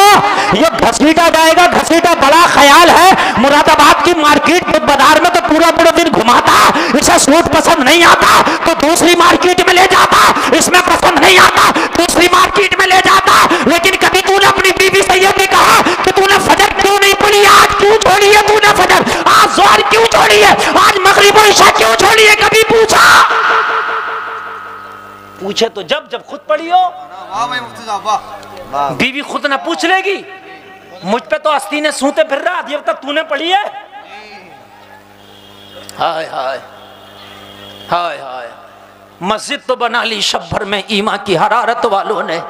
ये घसीटा जाएगा। घसीटा बड़ा ख्याल है। मुरादाबाद की मार्केट बाजार में तो पूरा पूरा दिन घुमाता, इसे सूट पसंद नहीं आता तो दूसरी मार्केट में ले जाता, इसमें पसंद नहीं आता दूसरी मार्केट में ले जाता। लेकिन कभी तूने अपनी बीवी से ये नहीं कहा कि तूने फजर क्यों नहीं पढ़ी, आज क्यों छोड़ी है तूने फजर, आज ज़ोहर क्यों छोड़ी है, आज मगरिब और इशा क्यों छोड़ी है, कभी पूछा? पूछे तो जब जब खुद पढ़ी हो। वाह भाई मुफ्ती साहब वाह। बीवी खुद ना पूछ लेगी, मुझ पे तो अस्ती ने सूते फिर रहा, जब तक तूने पढ़ी है। हाय हाय हाय हाय, मस्जिद तो बना ली शब भर में ईमा की हरारत वालों ने,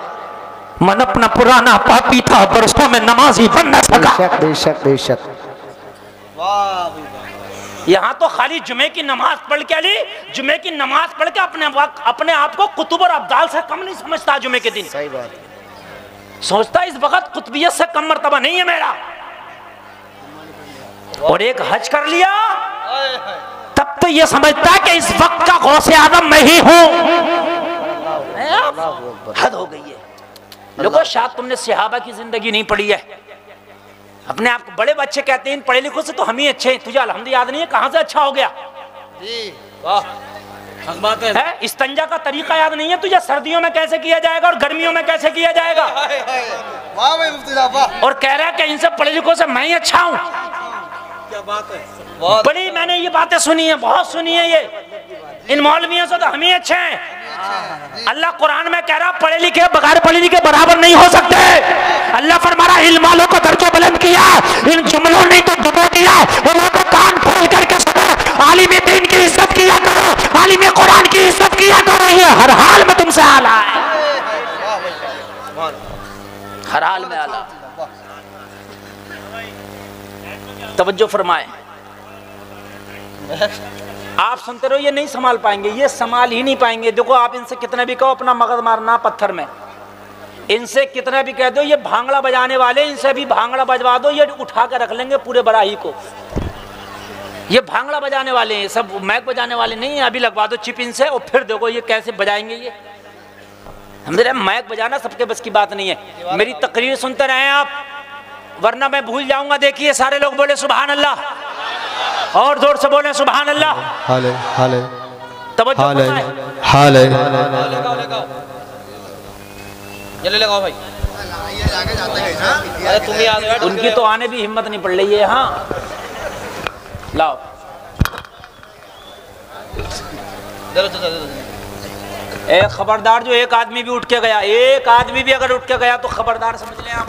मन अपना पुराना पापी था, बरसों में नमाजी बन न सका। बेशक बेशक बेशक। वाह भाई वाह। यहाँ तो खाली जुमे की नमाज पढ़ के अली, जुमे की नमाज पढ़ के अपने आप को कुतुब और अब्दाल से कम नहीं समझता। जुमे के दिन सही बात। सोचता इस वक्त कुतुबियत से कम मर्तबा नहीं है मेरा। और एक हज कर लिया तब तो ये समझता है कि इस वक्त का गौसे आदम मैं ही हूं। हद हो गई है। लोगों, शायद तुमने सहाबा की जिंदगी नहीं पढ़ी है। अपने आप को बड़े बच्चे कहते हैं, पढ़े लिखो से तो हम ही अच्छे हैं, तुझे अल्हम्दुलिल्लाह याद नहीं है कहां से अच्छा हो गया जी वाह, हक बात है। इस्तंजा का तरीका याद नहीं है तुझे, सर्दियों में कैसे किया जाएगा और गर्मियों में कैसे किया जाएगा। वाह भाई मुफ्ती साहब वाह। और कह रहा है कि इनसे पढ़े लिखो से मैं ही अच्छा हूं। क्या बात है। बहुत बड़ी मैंने ये बातें सुनी है, बहुत सुनी है ये, इन मौलवियों से तो हम ही अच्छे हैं। अल्लाह कुरान में कह रहा पढ़े लिखे बगैर पढ़े लिखे बराबर नहीं हो सकते। अल्लाह फरमा रहा इल्म वालों को दर्जा बुलंद किया, इन जुमलों ने तो दुबो दिया, उन्होंने तो कान खोल करके सुनो, आलिम दीन की इज्जत किया करो, आलिम कुरान की इज्जत किया करो, ये हर हाल में तुमसे आला है, हर हाल में आला। तवज्जो फरमाए, आप सुनते रहो, ये नहीं संभाल पाएंगे, ये संभाल ही नहीं पाएंगे। देखो आप इनसे कितना भी कहो अपना मगज मारना पत्थर में, इनसे कितना भी कह दो ये भांगड़ा बजाने वाले, इनसे भी भांगड़ा बजवा दो, ये उठा के रख लेंगे पूरे बराही को। ये भांगड़ा बजाने वाले हैं, सब मैक बजाने वाले नहीं है। अभी लगवा दो चिप इनसे और फिर देखो ये कैसे बजाएंगे। ये हमने मैक बजाना सबके बस की बात नहीं है। मेरी तकरीर सुनते रहे आप, वरना मैं भूल जाऊंगा। देखिए सारे लोग बोले सुभान अल्लाह, और जोर से बोले सुभान अल्लाह। हाले हाले तवज्जो हाले फरमाएं। हाले जल्दी लगाओ भाई। अरे तुम ही आगे बैठो। उनकी तो आने भी हिम्मत नहीं पड़ रही है। हाँ लाओ, चलो चलो चलो। एक खबरदार, जो एक आदमी भी उठ के गया, एक आदमी भी अगर उठ के गया तो खबरदार समझ लें आप।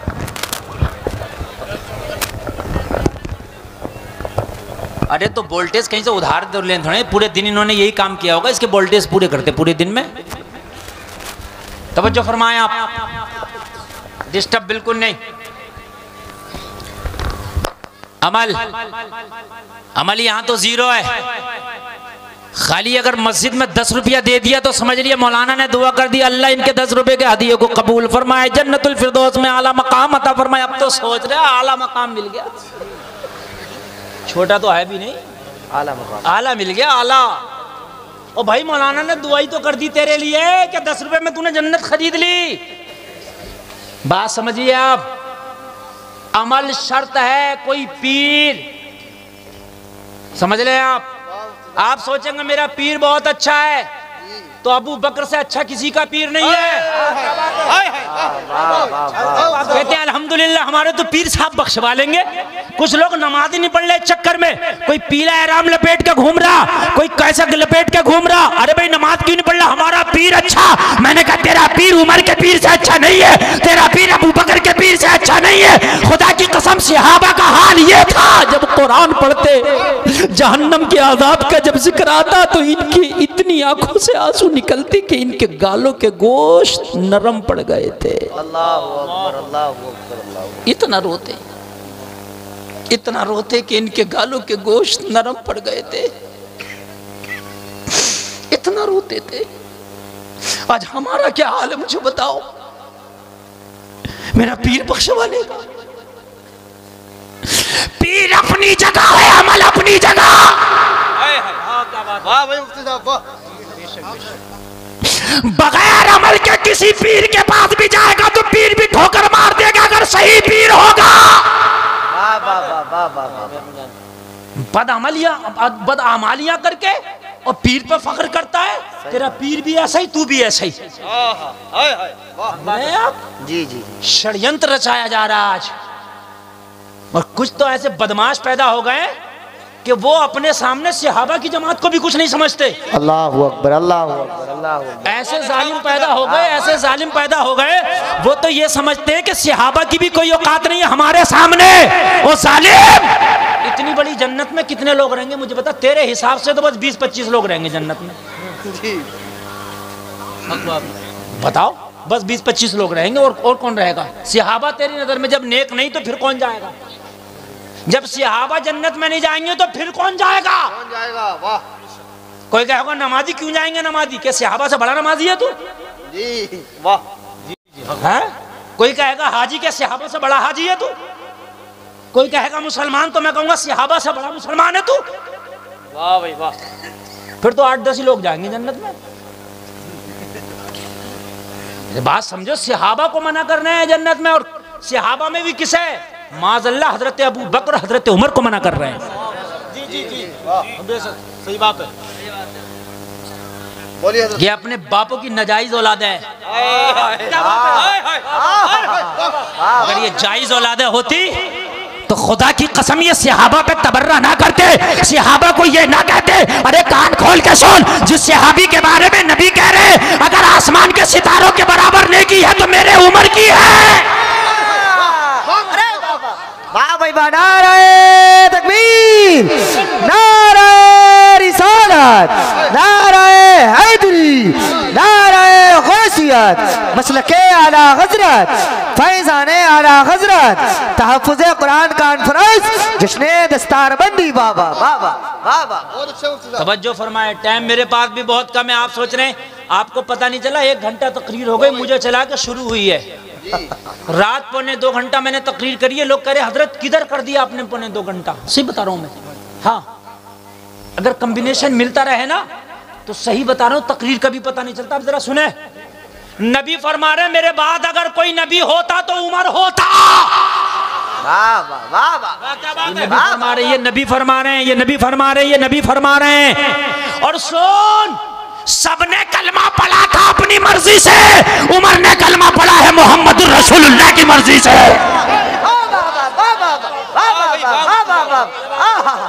अरे तो वोल्टेज कहीं से उधार दे लें थोड़े, पूरे दिन इन्होंने यही काम किया होगा, इसके वोल्टेज पूरे करते पूरे दिन में। तवज्जो फरमाएं आप, डिस्टर्ब बिल्कुल नहीं। अमल अमल यहाँ तो जीरो है। खाली अगर मस्जिद में 10 रुपया दे दिया तो समझ लिया मौलाना ने दुआ कर दी, अल्लाह इनके 10 रुपए के हदिये को कबूल फरमाए, जन्नतुल फिरदौस में आला मकाम अता फरमाए। अब तो सोच रहे आला मकाम मिल गया, छोटा तो है भी नहीं, आला मकाम, आला मिल गया, आला। और भाई मौलाना ने दुआई तो कर दी तेरे लिए कि 10 रुपए में तूने जन्नत खरीद ली। बात समझिए आप, अमल शर्त है। कोई पीर, समझ ले आप सोचेंगे मेरा पीर बहुत अच्छा है, तो अबू बकर से अच्छा किसी का पीर नहीं है। कहते हैं अल्हम्दुलिल्लाह हमारे तो पीर साहब बख्शवा लेंगे। कुछ लोग नमाज ही नहीं पढ़ रहे चक्कर में, कोई पीला एहराम लपेट के घूम रहा, कोई कैसा लपेट के घूम रहा। अरे भाई नमाज क्यों नहीं पढ़ रहा? हमारा पीर अच्छा। मैंने कहा तेरा पीर उमर के पीर से अच्छा नहीं है, तेरा पीर अबू बकर के पीर से अच्छा नहीं है। खुदा की कसम सहाबा का हाल ये था, जब कुरान पढ़ते जहन्नम के आजाब का जब जिक्र आता तो इनकी इतनी आंखों से आंसू निकलते कि इनके गालों के गोश्त नरम पड़ गए थे। इतना रोते, इतना रोते कि इनके गालों के गोश्त नरम पड़ गए थे, इतना रोते थे। आज हमारा क्या हाल है मुझे बताओ। मेरा पीर बख्शवाने का पीर अपनी जगह है, अमल अपनी जगह। वाह भाई मुफ्ती साहब वाह। बगैर अमल के किसी पीर के पास भी जाएगा तो पीर भी ठोकर मार देगा अगर सही पीर होगा। बदअमलियां करके और पीर पर फख्र करता है, तेरा पीर भी ऐसा ही तू भी ऐसा ही। जी जी षड्यंत्र रचाया जा रहा है आज। और कुछ तो ऐसे बदमाश पैदा हो गए कि वो अपने सामने सहाबा की जमात को भी कुछ नहीं समझते। अल्लाहु अकबर, अल्लाहु अकबर, अल्लाहु अकबर। ऐसे जालिम पैदा हो गए, ऐसे जालिम पैदा हो गए, वो तो ये समझते हैं कि सहाबा की भी कोई औकात नहीं है हमारे सामने। वो जालिम, इतनी बड़ी जन्नत में कितने लोग रहेंगे मुझे बता? तेरे हिसाब से तो बस 20-25 लोग रहेंगे जन्नत में। बताओ, बस 20-25 लोग रहेंगे और कौन रहेगा? सहाबा तेरी नजर में जब नेक नहीं तो फिर कौन जाएगा? जब सहाबा जन्नत में नहीं जाएंगे तो फिर कौन जाएगा? कौन जाएगा? वाह। कोई कहेगा नमाजी क्यों जाएंगे नमाजी? क्या सहाबा से बड़ा नमाजी है तू? जी वाह। है? कोई कहेगा हाजी के सहाबा से बड़ा हाजी है तू? कोई कहेगा मुसलमान तो मैं कहूंगा सहाबा से बड़ा मुसलमान है तू? वाह भाई वाह। फिर तो 8-10 ही लोग जाएंगे जन्नत में। ये बात समझो, सहाबा को मना करना है जन्नत में, और सहाबा में भी किसे? माज़अल्लाह हजरत अबू बकर हजरत उमर को मना कर रहे हैं। जी जी जी सही बात है। बोलिए हजरत। ये अपने बापों की नाजायज औलाद है। अगर ये जायज औलाद होती तो खुदा की कसम ये सहाबा पे तबर्रा ना करते, सहाबा को ये ना कहते। अरे कान खोल के सुन, जिस सहाबी के बारे में नबी कह रहे अगर आसमान के सितारों के बराबर नेकी है तो मेरे उमर की है। वाह भाई वाह, नारे तकबीर, नारे रिसालत, नारे हैदरी, नारे गौसियत, मसलके आला हजरत, फैज़ाने आला हजरत, तहफ़्फ़ुज़े कुरान कॉन्फ्रेंस, जश्ने दस्तारबंदी। बाबा बाबा बाबा, बहुत अच्छा मुफ्ती साहब। तवज्जो फरमाए। टाइम मेरे पास भी बहुत कम है। आप सोच रहे हैं आपको पता नहीं चला 1 घंटा तकरीर हो गई, मुझे चला के शुरू हुई है। रात 1.25 घंटा मैंने तकरीर करी है। लोग कह रहे हजरत किधर कर दिया आपने 1.25 घंटा? सही बता रहा हूं मैं। हाँ, अगर कॉम्बिनेशन मिलता रहे ना तो सही बता रहा हूं, तकरीर का भी पता नहीं चलता। अब जरा सुने, नबी फरमा रहे मेरे बाद अगर कोई नबी होता तो उमर होता। नबी फरमा रहे, ये नबी फरमा रहे हैं, ये नबी फरमा रहे हैं, ये नबी फरमा रहे हैं। और सुन, सबने कलमा पढ़ा था अपनी मर्जी से, उमर ने कलमा पढ़ा है मोहम्मद रसूलुल्लाह की मर्जी से।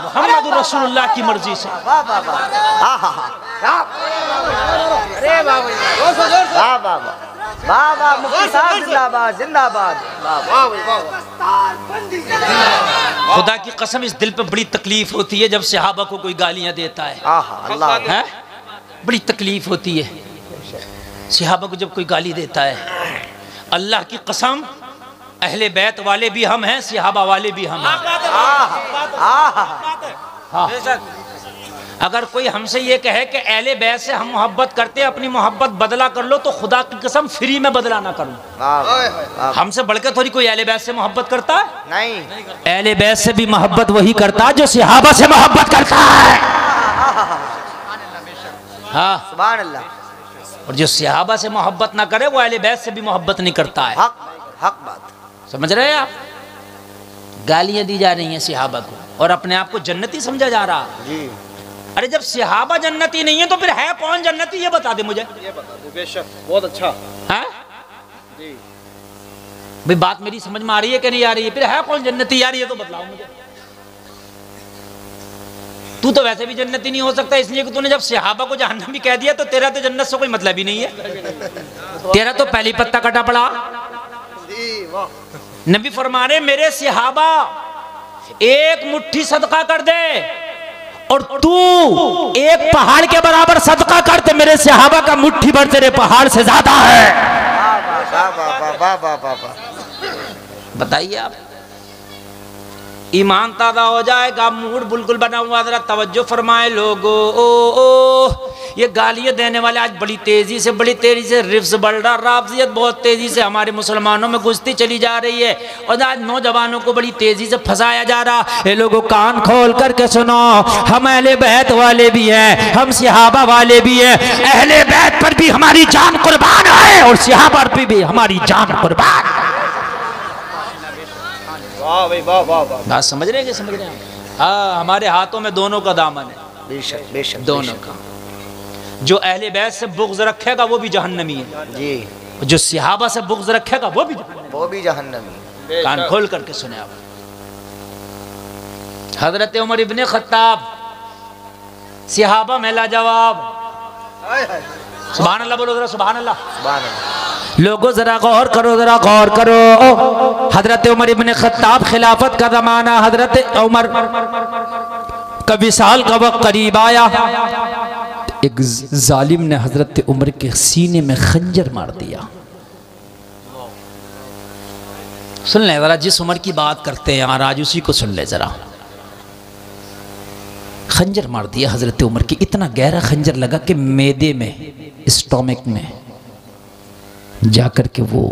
मोहम्मद रसूलुल्लाह की मर्जी से। अरे बाबा बाबा, मुफ्ती साहब जिंदाबाद जिंदाबाद। खुदा की कसम इस दिल पे बड़ी तकलीफ होती है जब सहाबा को कोई गालियां देता है। अल्लाह है, बड़ी तकलीफ होती है सहाबा को जब कोई गाली देता है। अल्लाह की कसम, अहले बैत वाले भी हम हैं, सहाबा वाले भी हम हैं। हाँ, अगर कोई हमसे ये कहे कि अहले बैत से हम मोहब्बत करते हैं, अपनी मोहब्बत बदला कर लो, तो खुदा की कसम फ्री में बदला ना करूं। हमसे बढ़कर थोड़ी कोई अहले बैत से मोहब्बत करता है? नहीं, अहले बैत से भी मोहब्बत वही करता है जो सहाबा से मोहब्बत करता है। हाँ, सुभान अल्लाह। और जो सहाबा से मोहब्बत ना करे वो अहले बैत से भी मोहब्बत नहीं करता है। हक बात। समझ रहे हैं आप? गालियां दी जा रही हैं सहाबा को और अपने आप को जन्नती समझा जा रहा है। जी, अरे जब सहाबा जन्नती नहीं है तो फिर है कौन जन्नती? ये बता दे मुझे। ये बता दो। बेशक, बहुत अच्छा। है? जी। भाई बात मेरी समझ में आ रही है कि नहीं आ रही है? फिर है कौन जन्नती यार, ये तो बतलाओ मुझे। तू तो वैसे भी जन्नती नहीं हो सकता, इसलिए कि तूने जब सहाबा को जहन्नम भी कह दिया तो तेरा तो जन्नत से कोई मतलब ही नहीं है, तेरा तो पहली पत्ता कटा पड़ा। नबी फरमा रहे मेरे सहाबा एक मुट्ठी सदका कर दे और तू एक पहाड़ के बराबर सदका कर दे, मेरे सहाबा का मुट्ठी भर तेरे पहाड़ से ज्यादा है। बताइए आप, ईमान ताज़ा हो जाएगा, मूड बिल्कुल बना हुआ। जरा तवज्जो फरमाए लोगो, ये गालियां देने वाले आज बड़ी तेजी से रिफ्स बढ़ रहा, राफजियत बहुत तेजी से हमारे मुसलमानों में घुसती चली जा रही है और आज नौजवानों को बड़ी तेजी से फंसाया जा रहा। ये लोगों कान खोल करके सुनो, हम अहले बैत वाले भी हैं, हम सहाबा वाले भी हैं, अहले बैत पर भी हमारी जान कुर्बान है और सहाबा पर भी हमारी जान कुर्बान है। बात समझ रहे हैं? समझ रहे हैं? हाँ, हमारे हाथों में दोनों का दामन है, बेशक बेशक दोनों का। जो अहले बैत से बुग़्ज़ रखेगा वो भी जहन्नमी है जी, जो सहाबा से बुग़्ज़ रखेगा वो भी जहन्नमी। कान खोल करके सुने आप। हजरत उमर इब्ने खत्ताब सहाबा में लाजवाब, सुभान अल्लाह बोलो जरा, सुभान अल्लाह। लोगों जरा गौर करो, जरा गौर करो। हजरत उमर इब्ने खत्ताब खिलाफत का जमाना, हजरत उमर का विसाल का वक्त करीब आया। एक जालिम ने हजरत उमर के सीने में खंजर मार दिया। सुन ले जरा, जिस उमर की बात करते हैं यार आज उसी को सुन ले जरा। खंजर मार दिया हजरत उमर की, इतना गहरा खंजर लगा कि मैदे में, स्टोमिक में जाकर के वो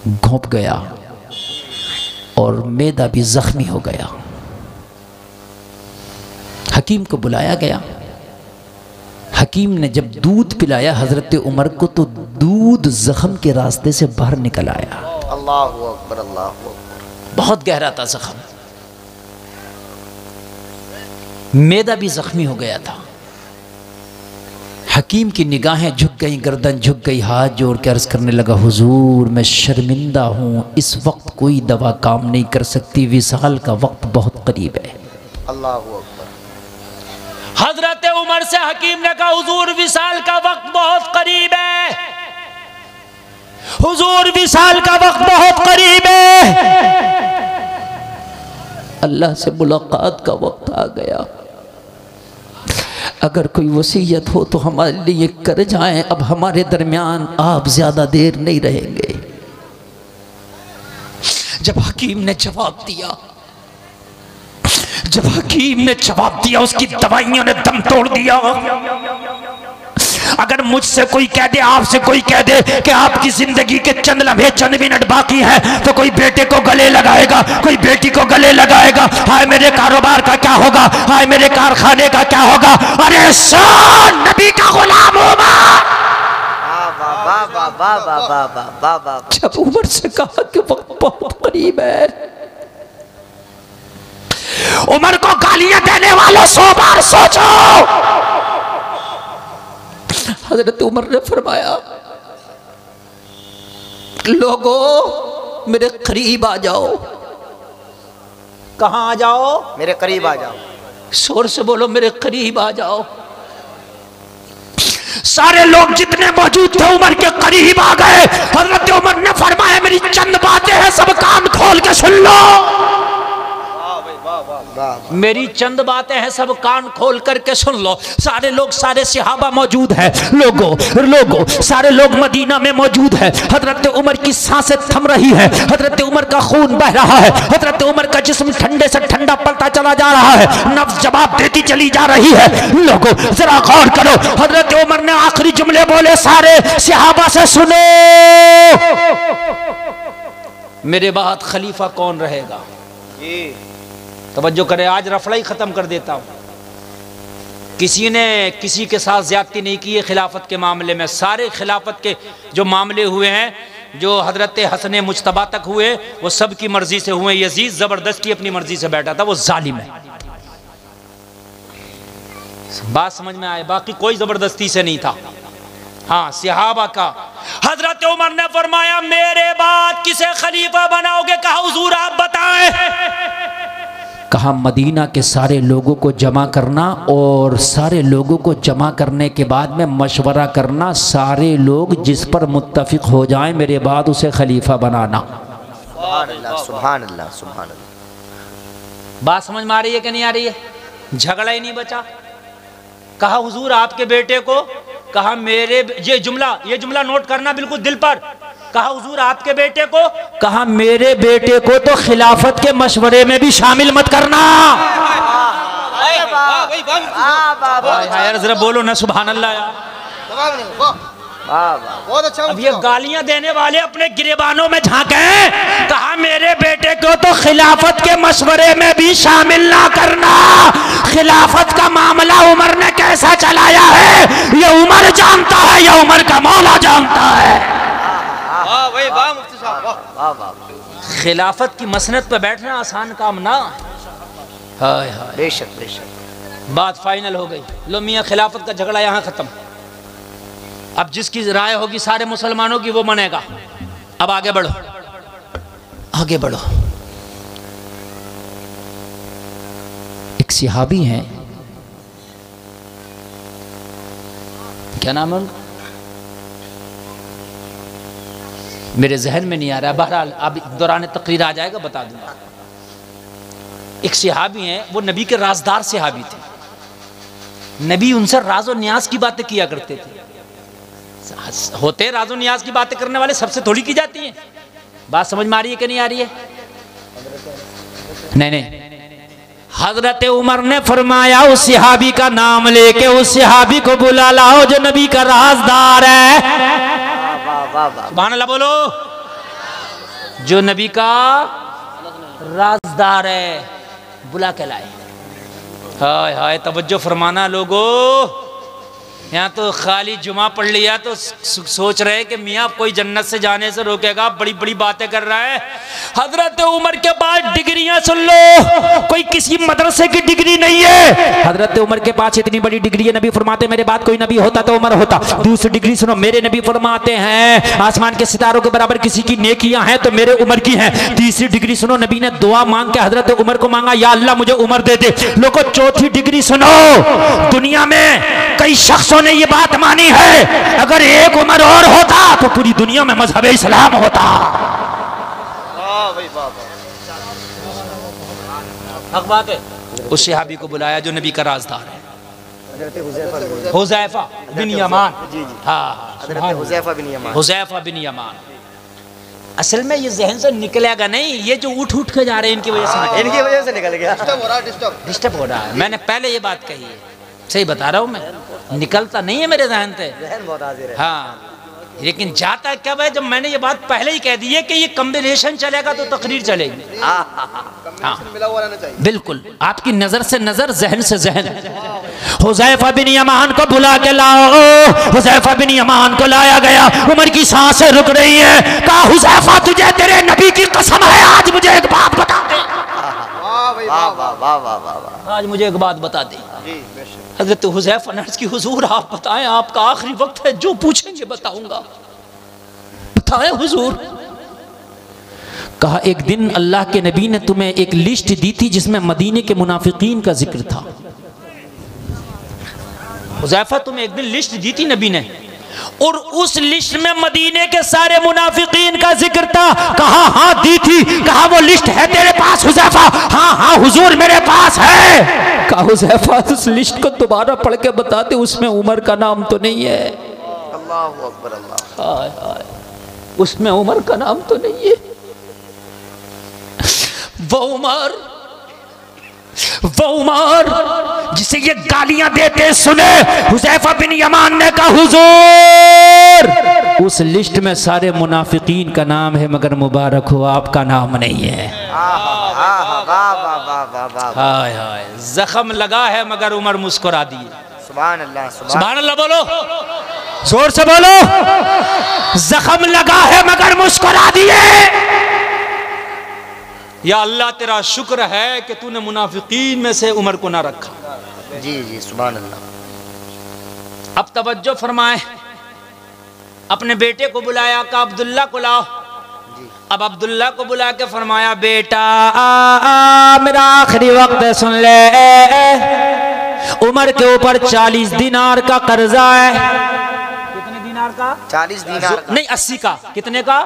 घोंप गया और मैदा भी जख्मी हो गया। हकीम को बुलाया गया। हकीम ने जब दूध पिलाया हजरत उमर को तो दूध जख्म के रास्ते से बाहर निकल आया। अल्लाहु अकबर, अल्लाहु अकबर। बहुत गहरा था जख्म, मैदा भी जख्मी हो गया था। हकीम की निगाहें झुक गई, गर्दन झुक गई, हाथ जोड़ के अर्ज करने लगा, हुजूर मैं शर्मिंदा हूँ, इस वक्त कोई दवा काम नहीं कर सकती, विसाल का वक्त बहुत करीब है। अल्लाहु अकबर। हजरत उमर से हकीम ने कहा, हुजूर विसाल का वक्त बहुत करीब है, हुजूर विसाल का वक्त बहुत करीब है, अल्लाह से मुलाकात का वक्त आ गया। अगर कोई वसीयत हो तो हमारे लिए कर जाएं, अब हमारे दरमियान आप ज्यादा देर नहीं रहेंगे। जब हकीम ने जवाब दिया, उसकी दवाइयों ने दम तोड़ दिया। अगर मुझसे कोई कह दे, आपसे कोई कह दे कि आपकी जिंदगी के चंद लम्हे, चंद मिनट बाकी हैं, तो कोई बेटे को गले लगाएगा, कोई बेटी को गले लगाएगा, हाय मेरे कारोबार का क्या होगा, हाय मेरे कारखाने का क्या होगा। अरे शान नबी का गुलाम उमर। जब उमर से कहा कि वक्त बहुत करीब है, उमर को गालियां देने वालों 100 बार सोचो। हजरत उमर ने फरमाया, लोगों मेरे करीब आ जाओ। कहां आ जाओ? मेरे करीब आ जाओ। शोर से बोलो, मेरे करीब आ जाओ। सारे लोग जितने मौजूद थे उमर के करीब आ गए। हजरत उमर ने फरमाया, मेरी चंद बातें हैं, सब कान खोल के सुन लो। मेरी चंद बातें हैं, सब कान खोल करके सुन लो। सारे लोग, सारे सहाबा मौजूद हैं। लोगों सारे लोग मदीना में मौजूद है। हजरत उमर की सांसें थम रही है, हजरत उमर का खून बह रहा है, हजरत उमर का जिस्म ठंडे से ठंडा पड़ता चला जा रहा है, नफ्स जवाब देती चली जा रही है। लोगों जरा गौर करो, हजरत उमर ने आखिरी जुमले बोले, सारे सहाबा से सुनो, मेरे बाद खलीफा कौन रहेगा। तवज्जो करें, आज रफड़ा ही खत्म कर देता हूं। किसी ने किसी के साथ ज्यादती नहीं की है खिलाफत के मामले में। सारे खिलाफत के जो मामले हुए हैं, जो हजरत हसन मुज्तबा तक हुए, वो सब की मर्जी से हुए। यजीद जबरदस्ती अपनी मर्जी से बैठा था, वो जालिम है। बात समझ में आए? बाकी कोई जबरदस्ती से नहीं था। हाँ, सहाबा का, हजरत हजरत उमर ने फरमाया मेरे बाद किसे खलीफा बनाओगे? कहा हुजूर आप बताएं। कहा मदीना के सारे लोगों को जमा करना और सारे लोगों को जमा करने के बाद में मशवरा करना, सारे लोग जिस पर मुत्तफिक हो जाएं मेरे बाद उसे खलीफा बनाना। सुभान अल्लाह, सुभान अल्लाह, सुभान अल्लाह। बात समझ में आ रही है कि नहीं आ रही है? झगड़ा ही नहीं बचा। कहा हुजूर आपके बेटे को, कहा मेरे, ये जुमला नोट करना बिल्कुल दिल पर। कहा हुजूर आपके बेटे को, कहा मेरे बेटे को तो खिलाफत के मशवरे में भी शामिल मत करना। यार जरा बोलो ना सुभान अल्लाह यार। बहुत अच्छा। अब ये गालियां देने वाले अपने गिरेबानों में झांके। कहा मेरे बेटे को तो खिलाफत के मशवरे में भी शामिल ना करना। खिलाफत का मामला उमर ने कैसा चलाया है ये उमर जानता है, ये उमर का मौला जानता है। खिलाफत की मसनद पर बैठना आसान काम ना। हाय हाय, बेशक बेशक। बात फाइनल हो गई। लो मियाँ खिलाफत का झगड़ा यहाँ खत्म। अब जिसकी राय होगी सारे मुसलमानों की वो मानेगा। अब आगे बढ़ो, आगे बढ़ो। एक सहाबी हैं, क्या नाम है उनका? मेरे जहन में नहीं आ रहा। बहरहाल अब दौरान तकरीर आ जाएगा बता दूंगा। एक सहाबी हैं, वो नबी के राजदार सहाबी थे। नबी उनसे राज और न्याज की बातें किया करते थे। होते राजो नियाज की बातें करने वाले सबसे थोड़ी की जाती हैं। बात समझ में आ रही है कि नहीं आ रही है? नहीं। हजरत उमर ने फरमाया उस सहाबी का नाम लेके उस सहाबी को बुला लाओ जो नबी का राजदार है। सुभान अल्लाह बोलो। जो नबी का राजदार है बुला के लाए। हाय हाय तवज्जो फरमाना लोगों। यहाँ तो खाली जुमा पढ़ लिया तो सोच रहे कि मियाँ कोई जन्नत से जाने से रोकेगा, बड़ी बड़ी बातें कर रहा है। हजरत उमर के पास डिग्रियां सुन लो, कोई किसी मदरसे की डिग्री नहीं है। हजरत उमर के पास इतनी बड़ी डिग्री है, नबी फरमाते मेरे बाद कोई नबी होता तो उमर होता। दूसरी डिग्री सुनो, मेरे नबी फरमाते हैं आसमान के सितारों के बराबर किसी की नेकियां हैं तो मेरे उमर की हैं। तीसरी डिग्री सुनो, नबी ने दुआ मांग के हजरत उमर को मांगा, या अल्लाह मुझे उमर दे दे। लोगों चौथी डिग्री सुनो, दुनिया में कई शख्सों ने ये बात मानी है अगर एक उमर और होता तो पूरी दुनिया में मजहब इस्लाम होता। हक बात है। उस सहाबी को बुलाया जो नबी का राजदार है, हुज़ैफा बिन यमान। हाँ, हुज़ैफा बिन यमान। असल में ये जहन से निकलेगा नहीं, ये जो उठ के जा रहे हैं इनकी वजह से निकल गया। डिस्टर्ब हो रहा है। मैंने पहले ये बात कही है, सही बता रहा हूँ मैं, निकलता नहीं है मेरे जहन से। हाँ, लेकिन जाता कब है? जब मैंने ये बात पहले ही कह दी है कि ये कॉम्बिनेशन चलेगा तो तकरीर चलेगी। हाँ, बिल्कुल आपकी नजर से नजर, जहन से जहन। हुज़ैफा बिन यमान को बुला के लाओ। हुज़ैफा बिन यमान को लाया गया। उमर की सांसें रुक रही है। कहा हुज़ैफा तुझे तेरे नबी की कसम है आज मुझे एक बात बता दे। आज मुझे एक बात बता दे। हज़रत हुज़ैफा ने अर्ज़ की हुज़ूर आप बताएं, आपका आखिरी वक्त है, जो पूछेंगे बताऊंगा। बताएं हुज़ूर। कहा एक दिन अल्लाह के नबी ने तुम्हें एक लिस्ट दी थी जिसमें मदीने के मुनाफिकीन का जिक्र था। हुज़ैफा तुम्हें एक दिन लिस्ट दी थी नबी ने, और उस लिस्ट में मदीने के सारे मुनाफिकीन का जिक्र था। कहा हाँ दी थी। कहा वो लिस्ट है तेरे पास हुज़ैफा? हाँ हाँ हुजूर मेरे पास है। कहा हुज़ैफा उस लिस्ट को दोबारा पढ़ के बता दे, उसमें उमर का नाम तो नहीं है। अल्लाहु अकबर, अल्लाह। हाय हाय, उसमें उमर का नाम तो नहीं है। वो उमर जिसे ये गालियां देते सुने। हुज़ैफा बिन यमान ने कहा हुजूर उस लिस्ट में सारे मुनाफिकीन का नाम है मगर मुबारक हो आपका नाम नहीं है। हाय हाय, जख्म लगा है मगर उमर मुस्कुरा दिए। सुभान अल्लाह, सुभान अल्लाह बोलो, जोर से बोलो। जख्म लगा है मगर मुस्कुरा दिए। या अल्लाह तेरा शुक्र है कि तूने मुनाफिकीन में से उमर को ना रखा। जी जी सुभान अल्लाह। अब तवज्जो फरमाए, अपने बेटे को बुलाया, कहा अब्दुल्ला को लाओ। अब अब्दुल्ला को बुला के फरमाया, बेटा मेरा आखिरी वक्त है, सुन ले, उमर के ऊपर 40 दिनार का कर्जा है। कितने दिनार का? 40 दिनार नहीं 80 का। कितने का?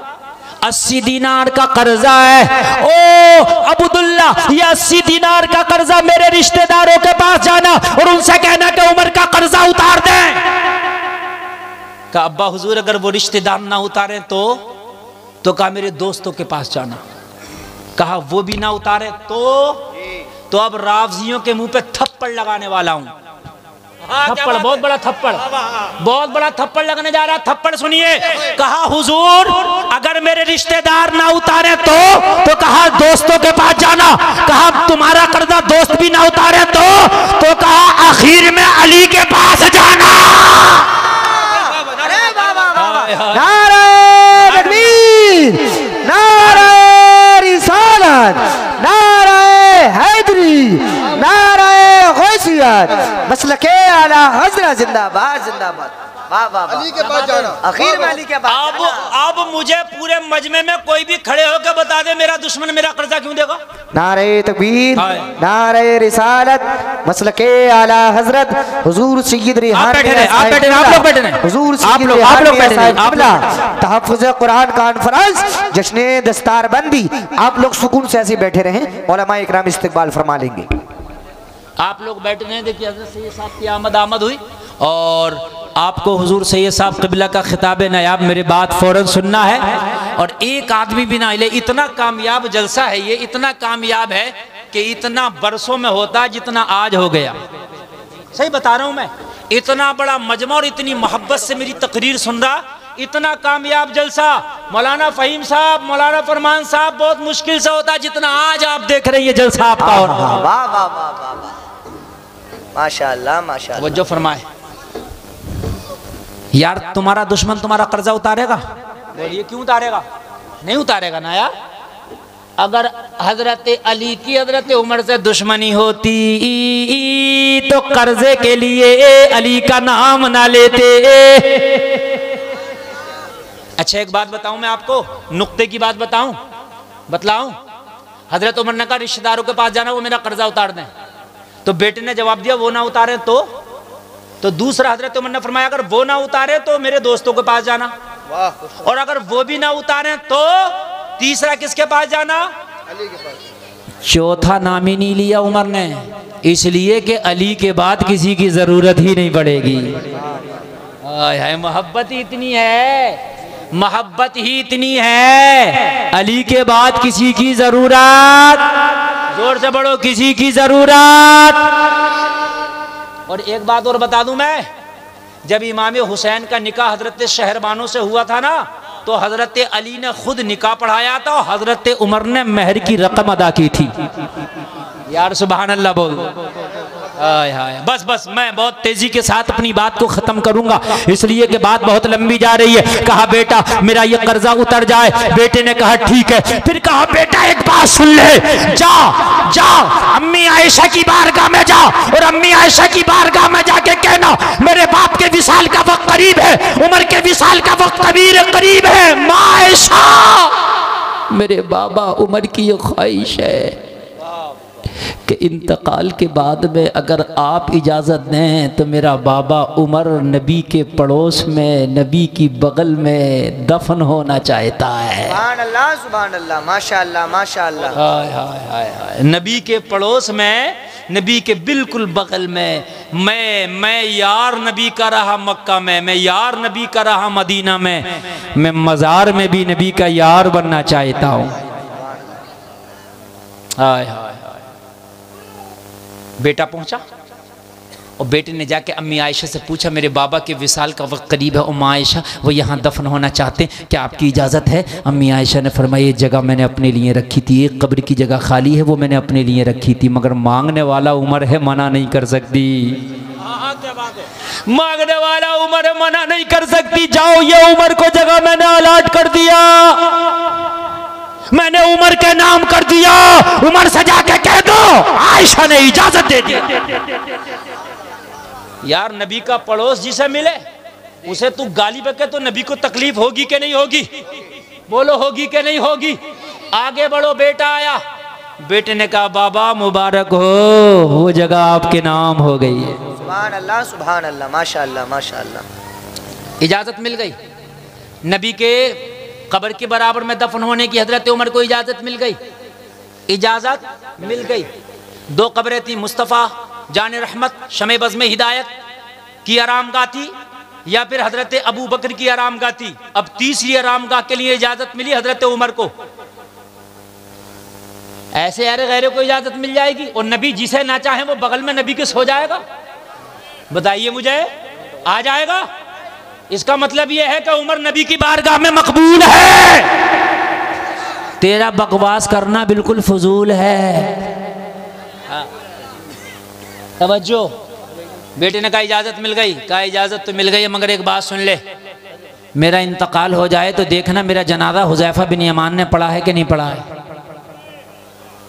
80 दिनार का कर्जा है। ओ अब्दुल्ला, ये 80 दिनार का कर्जा मेरे रिश्तेदारों के पास जाना और उनसे कहना कि उमर का कर्जा उतार दें। कहा अब्बा हुजूर अगर वो रिश्तेदार ना उतारे तो कहा मेरे दोस्तों के पास जाना। कहा वो भी ना उतारे तो अब रावजियों के मुंह पे थप्पड़ लगाने वाला हूं। थप्पड़, बहुत बड़ा थप्पड़, बहुत बड़ा थप्पड़ लगने जा रहा। थप्पड़ सुनिए। कहा हुजूर अगर मेरे रिश्तेदार ना उतारे तो कहा दोस्तों के पास जाना। कहा तुम्हारा कर्जा दोस्त भी ना उतारे तो कहा आखिर में अली के पास जाना। नारे तकबीर, नारे रिसालत, नारे हैदरी, नारे गौसियत, मसलके आला हज़रत जिंदाबाद जिंदाबाद। वाह वाह, अली के पास जाना। आखिर में अली के पास। अब मुझे पूरे मजमे में कोई भी खड़े होकर बता दे मेरा दुश्मन मेरा कर्जा क्यों देगा? नारे तकबीर, नारे रिसालत, मसलके आला हज़रत हुजूर सैयद रिहान, आप लोग बैठे हैं, हुजूर आप लोग बैठे हैं, तहफ़्फ़ुज़ कुरान कॉन्फ्रेंस, जश्न दस्तार बंदी। आप लोग सुकून से ऐसे बैठे रहें, उलमा इकराम इस्तकबाल फरमा लेंगे। आप लोग बैठे हैं। देखिए हज़रत सैयद साहब की आमद हुई और आपको हुजूर सैयद साहब क़िबला का खिताब नायाब मेरे बात फ़ौरन सुनना है। और एक आदमी भी ना हिले। इतना कामयाब जलसा है ये, इतना कामयाब है कि इतना बरसों में होता जितना आज हो गया। सही बता रहा हूँ मैं। इतना बड़ा मजमा और इतनी मोहब्बत से मेरी तकरीर सुन रहा, इतना कामयाब जलसा मौलाना फ़हीम साहब, मौलाना फरमान साहब बहुत मुश्किल से होता जितना आज आप देख रहे हैं ये जलसा आपका। और वाह वाह वाह वाह, माशाअल्लाह माशाअल्लाह। वो जो फरमाए यार तुम्हारा दुश्मन तुम्हारा कर्जा उतारेगा? बोलिए क्यों उतारेगा? नहीं उतारेगा ना यार। अगर हजरत अली की हजरत उमर से दुश्मनी होती तो कर्जे के लिए अली का नाम ना लेते। अच्छा एक बात बताऊं मैं आपको, नुक्ते की बात बतलाऊं। हजरत उमर ने कहा रिश्तेदारों के पास जाना, वो मेरा कर्जा उतार दें। तो बेटे ने जवाब दिया वो ना उतारे तो दूसरा हजरत उमर ने फरमाया अगर वो ना उतारे तो मेरे दोस्तों के पास जाना। और अगर वो भी ना उतारे तो तीसरा किसके पास जाना? अली के पास। चौथा नाम ही नहीं लिया उमर ने, इसलिए कि अली के बाद किसी की जरूरत ही नहीं पड़ेगी। हाय मोहब्बत ही इतनी है, मोहब्बत ही इतनी है, अली के बाद किसी की जरूरत, जोर से बढ़ो, किसी की जरूरत। और एक बात और बता दूं मैं, जब इमाम हुसैन का निकाह हजरत शहरबानों से हुआ था ना, तो हजरत अली ने खुद निकाह पढ़ाया था और हजरत उमर ने मेहर की रकम अदा की थी। यार सुभान अल्लाह बोल। हाय हाय, बस मैं बहुत तेजी के साथ अपनी बात को खत्म करूंगा इसलिए कि बात बहुत लंबी जा रही है। कहा बेटा मेरा ये कर्जा उतर जाए। बेटे ने कहा ठीक है। फिर कहा बेटा एक बात सुन ले, जा अम्मी आयशा की बारगाह में जा और अम्मी आयशा की बारगाह में जाके कहना मेरे बाप के विसाल का वक्त करीब है, उमर के विसाल का वक्त करीब है। माँ आयशा, मेरे बाबा उमर की ये ख्वाहिश है कि इंतकाल के बाद में अगर आप इजाज़त दें तो मेरा बाबा उमर नबी के पड़ोस में, नबी की बगल में दफन होना चाहता है। सुभान अल्लाह, माशाअल्लाह माशाअल्लाह। हाय हाय हाय हाय, नबी के पड़ोस में, नबी के बिल्कुल बगल में। मैं यार नबी का रहा मक्का में, मैं यार नबी का रहा मदीना में, मैं मज़ार में भी नबी का यार बनना चाहता हूँ। हाय हाय, बेटा पहुंचा और बेटे ने जाके अम्मी आयशा से पूछा मेरे बाबा के विसाल का वक्त करीब है, उम्मा आयशा वो यहाँ दफन होना चाहते हैं, क्या आपकी इजाज़त है? अम्मी आयशा ने फरमाया ये जगह मैंने अपने लिए रखी थी, एक कब्र की जगह खाली है वो मैंने अपने लिए रखी थी, मगर मांगने वाला उमर है, मना नहीं कर सकती। क्या बात है? मांगने वाला उमर है, मना नहीं कर सकती। जाओ ये उमर को जगह मैंने अलाट कर दिया, मैंने उमर के नाम कर दिया, उमर से जाके कह दो आयशा ने इजाजत दे दी। यार नबी का पड़ोस जिसे मिले उसे तू गाली बके तो नबी को तकलीफ होगी कि नहीं होगी? बोलो होगी कि नहीं होगी? आगे बढ़ो, बेटा आया, बेटे ने कहा बाबा मुबारक हो, वो जगह आपके नाम हो गई है। सुभान अल्लाह, माशाअल्लाह माशाअल्लाह। इजाजत मिल गई, नबी के कब्र के बराबर में दफन होने की हजरत उमर को इजाजत मिल गई, इजाजत मिल गई। 2 कब्रें थी, मुस्तफ़ा जान रहमत शमे बज़्म हिदायत की आरामगाह थी या फिर हजरत अबू बकर की आरामगाह थी। अब तीसरी आरामगाह के लिए इजाजत मिली हजरत उमर को। ऐसे अरे गैरों को इजाजत मिल जाएगी और नबी जिसे ना चाहे वो बगल में नबी के सो जाएगा? बताइए मुझे, आ जाएगा? इसका मतलब यह है कि उमर नबी की बारगाह में मकबूल है। तेरा बकवास करना बिल्कुल फजूल है। तवज्जो, बेटे ने कहा इजाजत मिल गई, कहा इजाजत तो मिल गई है मगर एक बात सुन ले, मेरा इंतकाल हो जाए तो देखना मेरा जनाजा हुज़ैफा बिन यमान ने पढ़ा है कि नहीं पढ़ा है।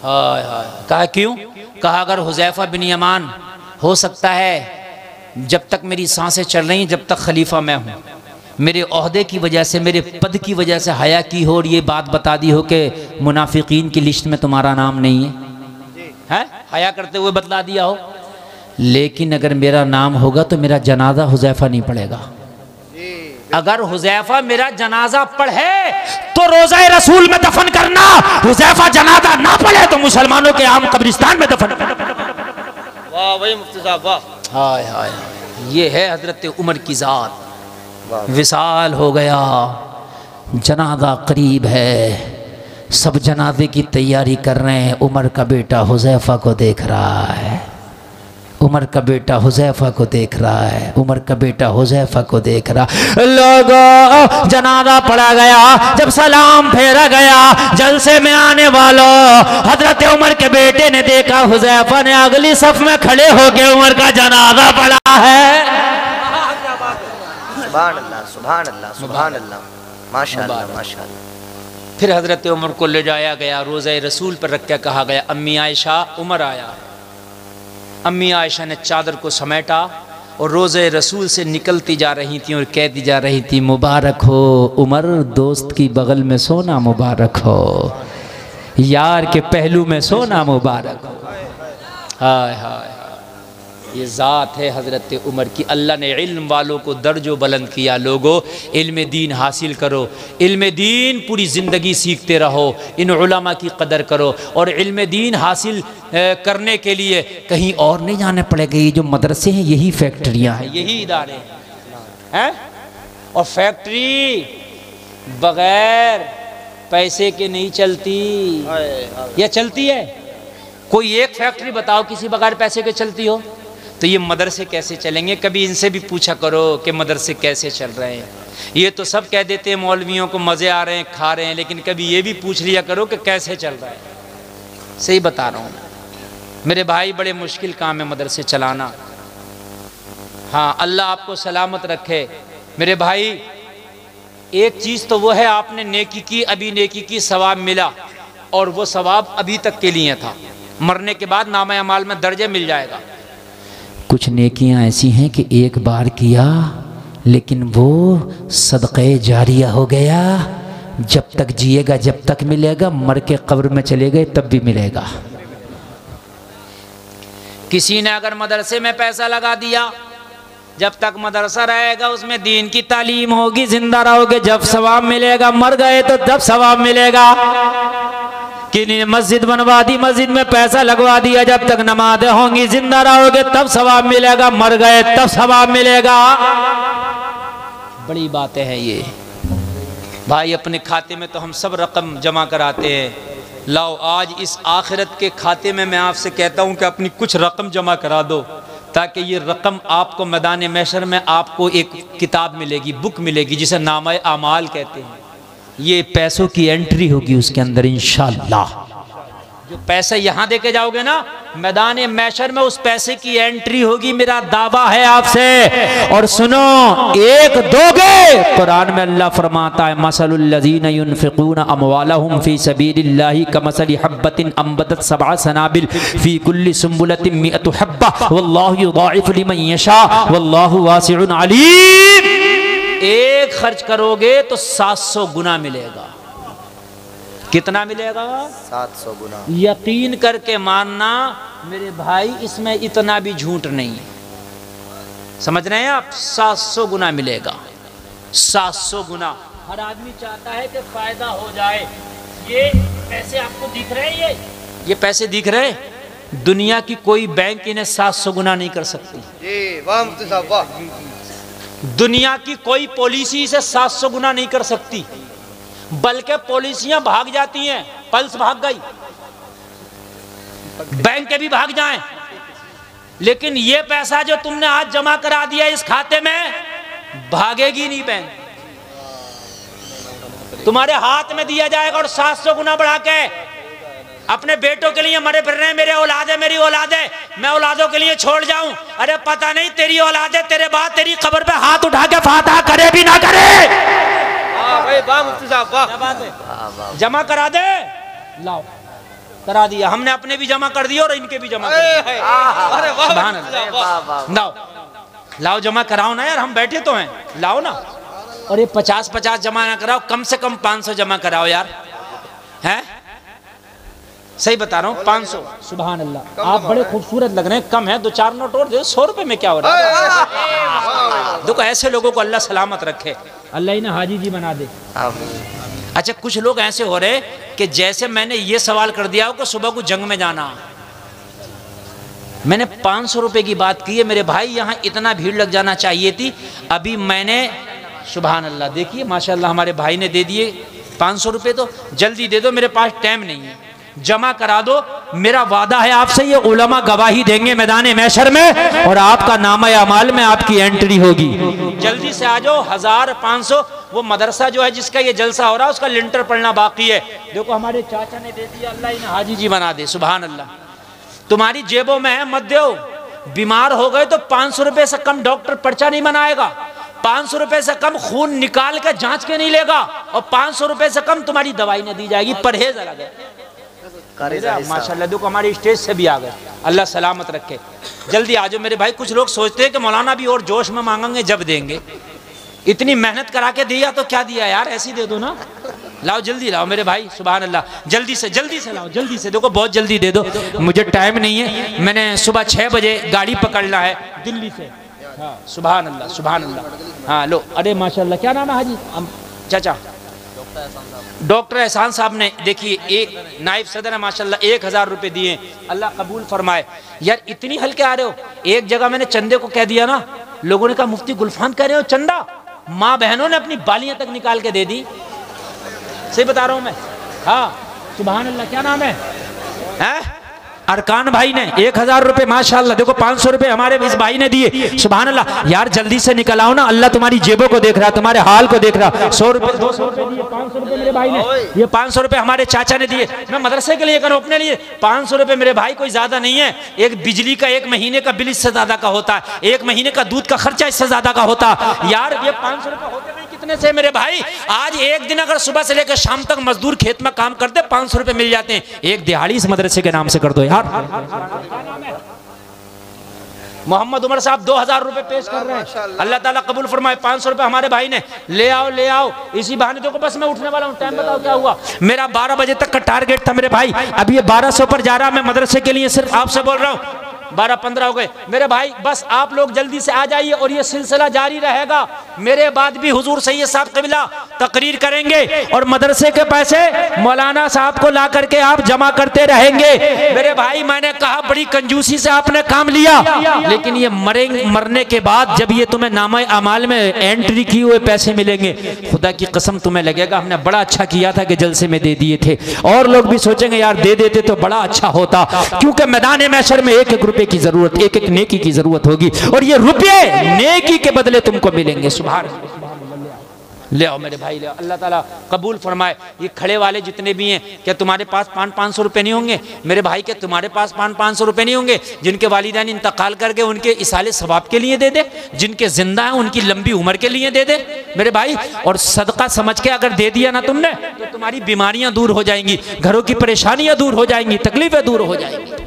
हाय हाय, कहा क्यों? कहा अगर हुज़ैफा बिन यमान हो सकता है जब तक मेरी सांसें चल रही, जब तक खलीफा मैं हूँ, मेरे ओहदे की वजह से, मेरे पद की वजह से हया की हो और ये बात बता दी हो कि मुनाफिकीन की लिस्ट में तुम्हारा नाम नहीं है, हया करते हुए बतला दिया हो, लेकिन अगर मेरा नाम होगा तो मेरा जनाजा हुज़ैफा नहीं पड़ेगा। अगर हुज़ैफा मेरा जनाजा पढ़े तो रोज़ा रसूल में दफन करना, हुज़ैफा जनाजा ना पढ़े तो मुसलमानों के आम कब्रिस्तान में दफन करना। वाह वही मुफ्ती साहब, वाह। हाय हाय, ये है हजरत उमर की ज़ात। विसाल हो गया, जनाजा करीब है, सब जनाजे की तैयारी कर रहे हैं। उमर का बेटा हुज़ैफा को देख रहा है, उमर का बेटा हुज़ैफा को देख रहा है, उमर का बेटा हुज़ैफा को देख रहा। लोगों, जनाजा पढ़ा गया, जब सलाम फेरा गया, जलसे में आने वालों, हजरत उमर के बेटे ने देखा हुज़ैफा ने अगली सफ में खड़े होकर उमर का जनाजा पढ़ा है। सुभान अल्लाह, सुभान अल्लाह, सुभान अल्लाह, माशाअल्लाह माशाअल्लाह। फिर हजरत उमर को ले जाया गया, रोज़े रसूल पर रख के कहा गया अम्मी आयशा, उमर आया। अम्मी आयशा ने चादर को समेटा और रोज़े रसूल से निकलती जा रही थी और कहती जा रही थी मुबारक हो उमर, दोस्त की बगल में सोना मुबारक हो, यार के पहलू में सोना मुबारक हो। हाय हाय, ये ज़ात है हज़रत उमर की। अल्लाह ने इल्म वालों को दर्जो बुलंद किया। लोगों, इल्म दीन हासिल करो, इल्म दीन पूरी ज़िंदगी सीखते रहो, इन उलमा की कदर करो और इल्म दीन हासिल करने के लिए कहीं और नहीं जाने पड़ेगा। ये जो मदरसे हैं यही फैक्ट्रियाँ हैं, यही इदारे हैं। और फैक्ट्री बग़ैर पैसे के नहीं चलती, या चलती है? कोई एक फैक्ट्री बताओ किसी बग़ैर पैसे के चलती हो? तो ये मदरसे कैसे चलेंगे? कभी इनसे भी पूछा करो कि मदरसे कैसे चल रहे हैं। ये तो सब कह देते हैं मौलवियों को मज़े आ रहे हैं, खा रहे हैं, लेकिन कभी ये भी पूछ लिया करो कि कैसे चल रहा है। सही बता रहा हूँ मेरे भाई, बड़े मुश्किल काम है मदरसे चलाना। हाँ, अल्लाह आपको सलामत रखे मेरे भाई। एक चीज़ तो वो है, आपने नेकी की, अभी नेकी की सवाब मिला और वो सवाब अभी तक के लिए था, मरने के बाद नामा अमाल में दर्जे मिल जाएगा। कुछ नेकियां ऐसी हैं कि एक बार किया लेकिन वो सदक़े जारिया हो गया, जब तक जिएगा जब तक मिलेगा, मर के कब्र में चले गए तब भी मिलेगा। किसी ने अगर मदरसे में पैसा लगा दिया, जब तक मदरसा रहेगा उसमें दीन की तालीम होगी, जिंदा रहोगे जब सवाब मिलेगा, मर गए तो जब सवाब मिलेगा। किन्हीं मस्जिद बनवा दी, मस्जिद में पैसा लगवा दिया, जब तक नमाज़ें होंगी जिंदा रहोगे तब सवाब मिलेगा, मर गए तब सवाब मिलेगा। बड़ी बातें हैं ये भाई। अपने खाते में तो हम सब रकम जमा कराते हैं, लाओ आज इस आखिरत के खाते में मैं आपसे कहता हूँ कि अपनी कुछ रकम जमा करा दो, ताकि ये रकम आपको मैदान महशर में आपको एक किताब मिलेगी, बुक मिलेगी जिसे नामा आमाल कहते हैं। ये पैसों की एंट्री होगी उसके अंदर इंशाअल्लाह। जो पैसा यहाँ दे के जाओगे ना मैदान महशर में, उस पैसे की एंट्री होगी, मेरा दावा है आपसे। और सुनो, एक दोगे, कुरान में अल्लाह फरमाता है मसलुल लज़ीना युनफ़िक़ूना अमवालहुम फ़ी सबीलिल्लाहि कमसलि हब्बतिन अंबतत सबअ सनाबिल फ़ी कुल्ली सुंबुलतिन मिअतु हब्बा वल्लाहु युज़ाइफ़ु लिमन यशा वल्लाहु वासिउन अलीम। एक खर्च करोगे तो 700 गुना मिलेगा। कितना मिलेगा? 700 गुना। यकीन करके मानना मेरे भाई, इसमें इतना भी झूठ नहीं है। समझ रहे हैं आप? 700 गुना मिलेगा, 700 गुना। हर आदमी चाहता है कि फायदा हो जाए। ये पैसे आपको दिख रहे हैं, ये पैसे दिख रहे हैं, दुनिया की कोई बैंक इन्हें 700 गुना नहीं कर सकती। जी वाह मुफ्ती साहब वाह। दुनिया की कोई पॉलिसी इसे 700 गुना नहीं कर सकती, बल्कि पॉलिसियां भाग जाती हैं। पल्स भाग गई, बैंक के भी भाग जाएं, लेकिन ये पैसा जो तुमने आज जमा करा दिया इस खाते में, भागेगी नहीं बैंक, तुम्हारे हाथ में दिया जाएगा। और 700 गुना बढ़ा के अपने बेटों के लिए मरे फिर रहे हैं, मेरे औलाद है, मेरी औलाद है, मैं औलादों के लिए छोड़ जाऊं। अरे पता नहीं तेरी औलाद है, तेरे बाद तेरी कब्र पे हाथ उठा के फातहा करे भी ना करे। वाह मुफ्ती साहब वाह। जमा करा दे, लाओ करा दिया हमने, अपने भी जमा कर दिया और इनके भी जमा कर दिया। अरे वाह लाओ लाओ जमा कराओ ना यार, हम बैठे तो हैं, लाओ ना। और ये 50-50 जमा ना कराओ, कम से कम 500 जमा कराओ यार, हैं? सही बता रहा हूँ, 500। सुभान अल्लाह, आप बड़े खूबसूरत लग रहे हैं। कम है, 2-4 नोट और दे, 100 रुपए में क्या हो रहा है? देखो ऐसे लोगों को अल्लाह सलामत रखे, अल्लाह इन्हें हाजी जी बना दे। अच्छा, कुछ लोग ऐसे हो रहे कि जैसे मैंने ये सवाल कर दिया हो कि सुबह को जंग में जाना। मैंने 500 रुपए की बात की है मेरे भाई, यहाँ इतना भीड़ लग जाना चाहिए थी। अभी मैंने सुभान अल्लाह, देखिए माशाल्लाह हमारे भाई ने दे दिए 500 रुपए। तो जल्दी दे दो, मेरे पास टाइम नहीं है, जमा करा दो। मेरा वादा है आपसे, ये उलमा गवाही देंगे मैदान महशर में, और आपका नामा अमाल में आपकी एंट्री होगी। जल्दी से आ जाओ। 1500। वो मदरसा जो है जिसका ये जलसा हो रहा है उसका लिंटर पड़ना बाकी है। देखो हमारे चाचा ने दे दिया, अल्लाह इन्हें हाजी जी बना दे। सुभान अल्लाह, तुम्हारी जेबों में है, मत दो। बीमार हो गए तो 500 रुपए से कम डॉक्टर पर्चा नहीं बनाएगा, 500 रुपए से कम खून निकाल के जांच के नहीं लेगा, और 500 रुपए से कम तुम्हारी दवाई नहीं दी जाएगी। परहेज अलग है। माशाल्लाह देखो हमारे स्टेज से भी आ गए, अल्लाह सलामत रखे। जल्दी आ जाओ मेरे भाई। कुछ लोग सोचते हैं कि मौलाना भी और जोश में मांगेंगे जब देंगे। इतनी मेहनत करा के दिया तो क्या दिया यार, ऐसे ही दे दो ना। लाओ जल्दी लाओ मेरे भाई, सुभान अल्लाह। जल्दी से लाओ, जल्दी से। देखो बहुत जल्दी दे दो, मुझे टाइम नहीं है, मैंने सुबह 6 बजे गाड़ी पकड़ना है दिल्ली से। हाँ सुभान अल्लाह, सुभान अल्लाह। हाँ लो, अरे माशाल्लाह, क्या नाम है हाजी चाचा? डॉक्टर एहसान साहब ने, देखिए एक नाइब सदर है माशाल्लाह, 1000 रुपए दिए, अल्लाह कबूल फरमाए। यार इतनी हल्के आ रहे हो। एक जगह मैंने चंदे को कह दिया ना, लोगों ने कहा मुफ्ती गुलफान कह रहे हो चंदा, माँ बहनों ने अपनी बालियां तक निकाल के दे दी। सही बता रहा हूं मैं। हाँ सुभान अल्लाह। क्या नाम है? अरकान भाई ने 1000 रुपए माशाल्लाह। देखो 500 रुपए हमारे इस भाई ने दिए, सुभान अल्लाह। यार जल्दी से निकल आओ ना, अल्लाह तुम्हारी जेबों को देख रहा, तुम्हारे हाल को देख रहा। 100 रुपए 200 रुपए दिए, 500 रुपए मेरे भाई ने, ये 500 रुपए हमारे चाचा ने दिए। मैं मदरसे के लिए करूँ, अपने लिए 500 रुपए मेरे भाई कोई ज्यादा नहीं है। एक बिजली का 1 महीने का बिल इससे ज्यादा का होता है, 1 महीने का दूध का खर्चा इससे ज्यादा का होता। यार ये 500 रुपए होते नहीं कितने से मेरे भाई। आज एक दिन अगर सुबह से लेकर शाम तक मजदूर खेत में काम करते, 500 रुपए मिल जाते हैं। एक दिहाड़ी इस मदरसे के नाम से कर दो यार। मोहम्मद उमर साहब 2000 रुपए पेश कर रहे हैं, अल्लाह ताला कबूल फरमाए। 500 रुपए हमारे भाई ने, ले आओ ले आओ। इसी बहाने देखो बस मैं उठने वाला हूँ, टाइम बताओ क्या हुआ। मेरा 12 बजे तक का टारगेट था मेरे भाई, अभी ये 1200 पर जा रहा। मैं मदरसे के लिए सिर्फ आपसे बोल रहा हूँ, 12-15 हो गए मेरे भाई। बस आप लोग जल्दी से आ जाइए और ये सिलसिला जारी रहेगा। मेरे बाद भी हुजूर सैयद साहब क़िबला तकरीर करेंगे और मदरसे के पैसे मौलाना साहब को ला करके आप जमा करते रहेंगे। मेरे भाई मैंने कहा बड़ी कंजूसी से आपने काम लिया, लेकिन ये मरने के बाद जब ये तुम्हें नामे अमाल में एंट्री की हुए पैसे मिलेंगे, खुदा की कसम तुम्हें लगेगा हमने बड़ा अच्छा किया था कि जलसे में दे दिए थे। और लोग भी सोचेंगे यार दे देते तो बड़ा अच्छा होता, क्योंकि मैदान महशर में 1-1 रुपए की जरूरत, 1-1 नेकी की जरूरत होगी, और ये रुपये नेकी के बदले तुमको मिलेंगे। सुभान ले आओ मेरे भाई, ले आओ। अल्लाह ताला कबूल फरमाए। ये खड़े वाले जितने भी हैं, क्या तुम्हारे पास 500-500 रुपए नहीं होंगे मेरे भाई? क्या तुम्हारे पास 500-500 रुपए नहीं होंगे? जिनके वालिदैन इंतकाल करके उनके इसाले सवाब के लिए दे दे, जिनके जिंदा हैं उनकी लंबी उम्र के लिए दे दे मेरे भाई। और सदका समझ के अगर दे दिया ना तुमने, तो तुम्हारी बीमारियां दूर हो जाएंगी, घरों की परेशानियां दूर हो जाएंगी, तकलीफें दूर हो जाएंगी।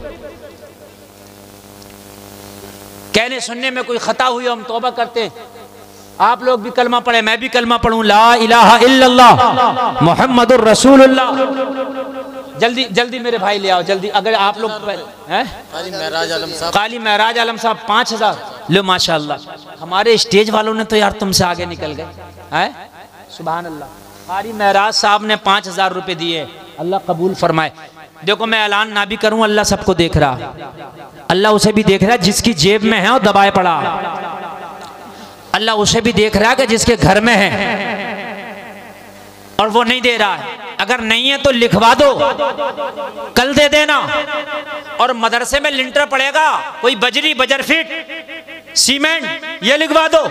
कहने सुनने में कोई खता हुई हम तौबा करते हैं, आप लोग भी कलमा पढ़े, मैं भी कलमा पढ़ूं, ला इलाहा इल्लल्लाह मुहम्मदुर रसूलुल्लाह। जल्दी जल्दी मेरे भाई ले आओ जल्दी। अगर आप लोग हैं काली महराज आलम साहब 5000 लो माशाअल्लाह। हमारे स्टेज वालों ने तो यार तुमसे आगे निकल गए हैं, सुभान अल्लाह। काली महराज साहब ने 5000 रुपए दिए, अल्लाह कबूल फरमाए। देखो मैं ऐलान ना भी करूं, अल्लाह सबको देख रहा, अल्लाह उसे भी देख रहा है जिसकी जेब में है और दबाए पड़ा, अल्लाह उसे भी देख रहा है कि जिसके घर में है और वो नहीं दे रहा है। अगर नहीं है तो लिखवा दो, कल दे देना। और मदरसे में लिंटर पड़ेगा, कोई बजरी बजर फीट सीमेंट ये लिखवा दो।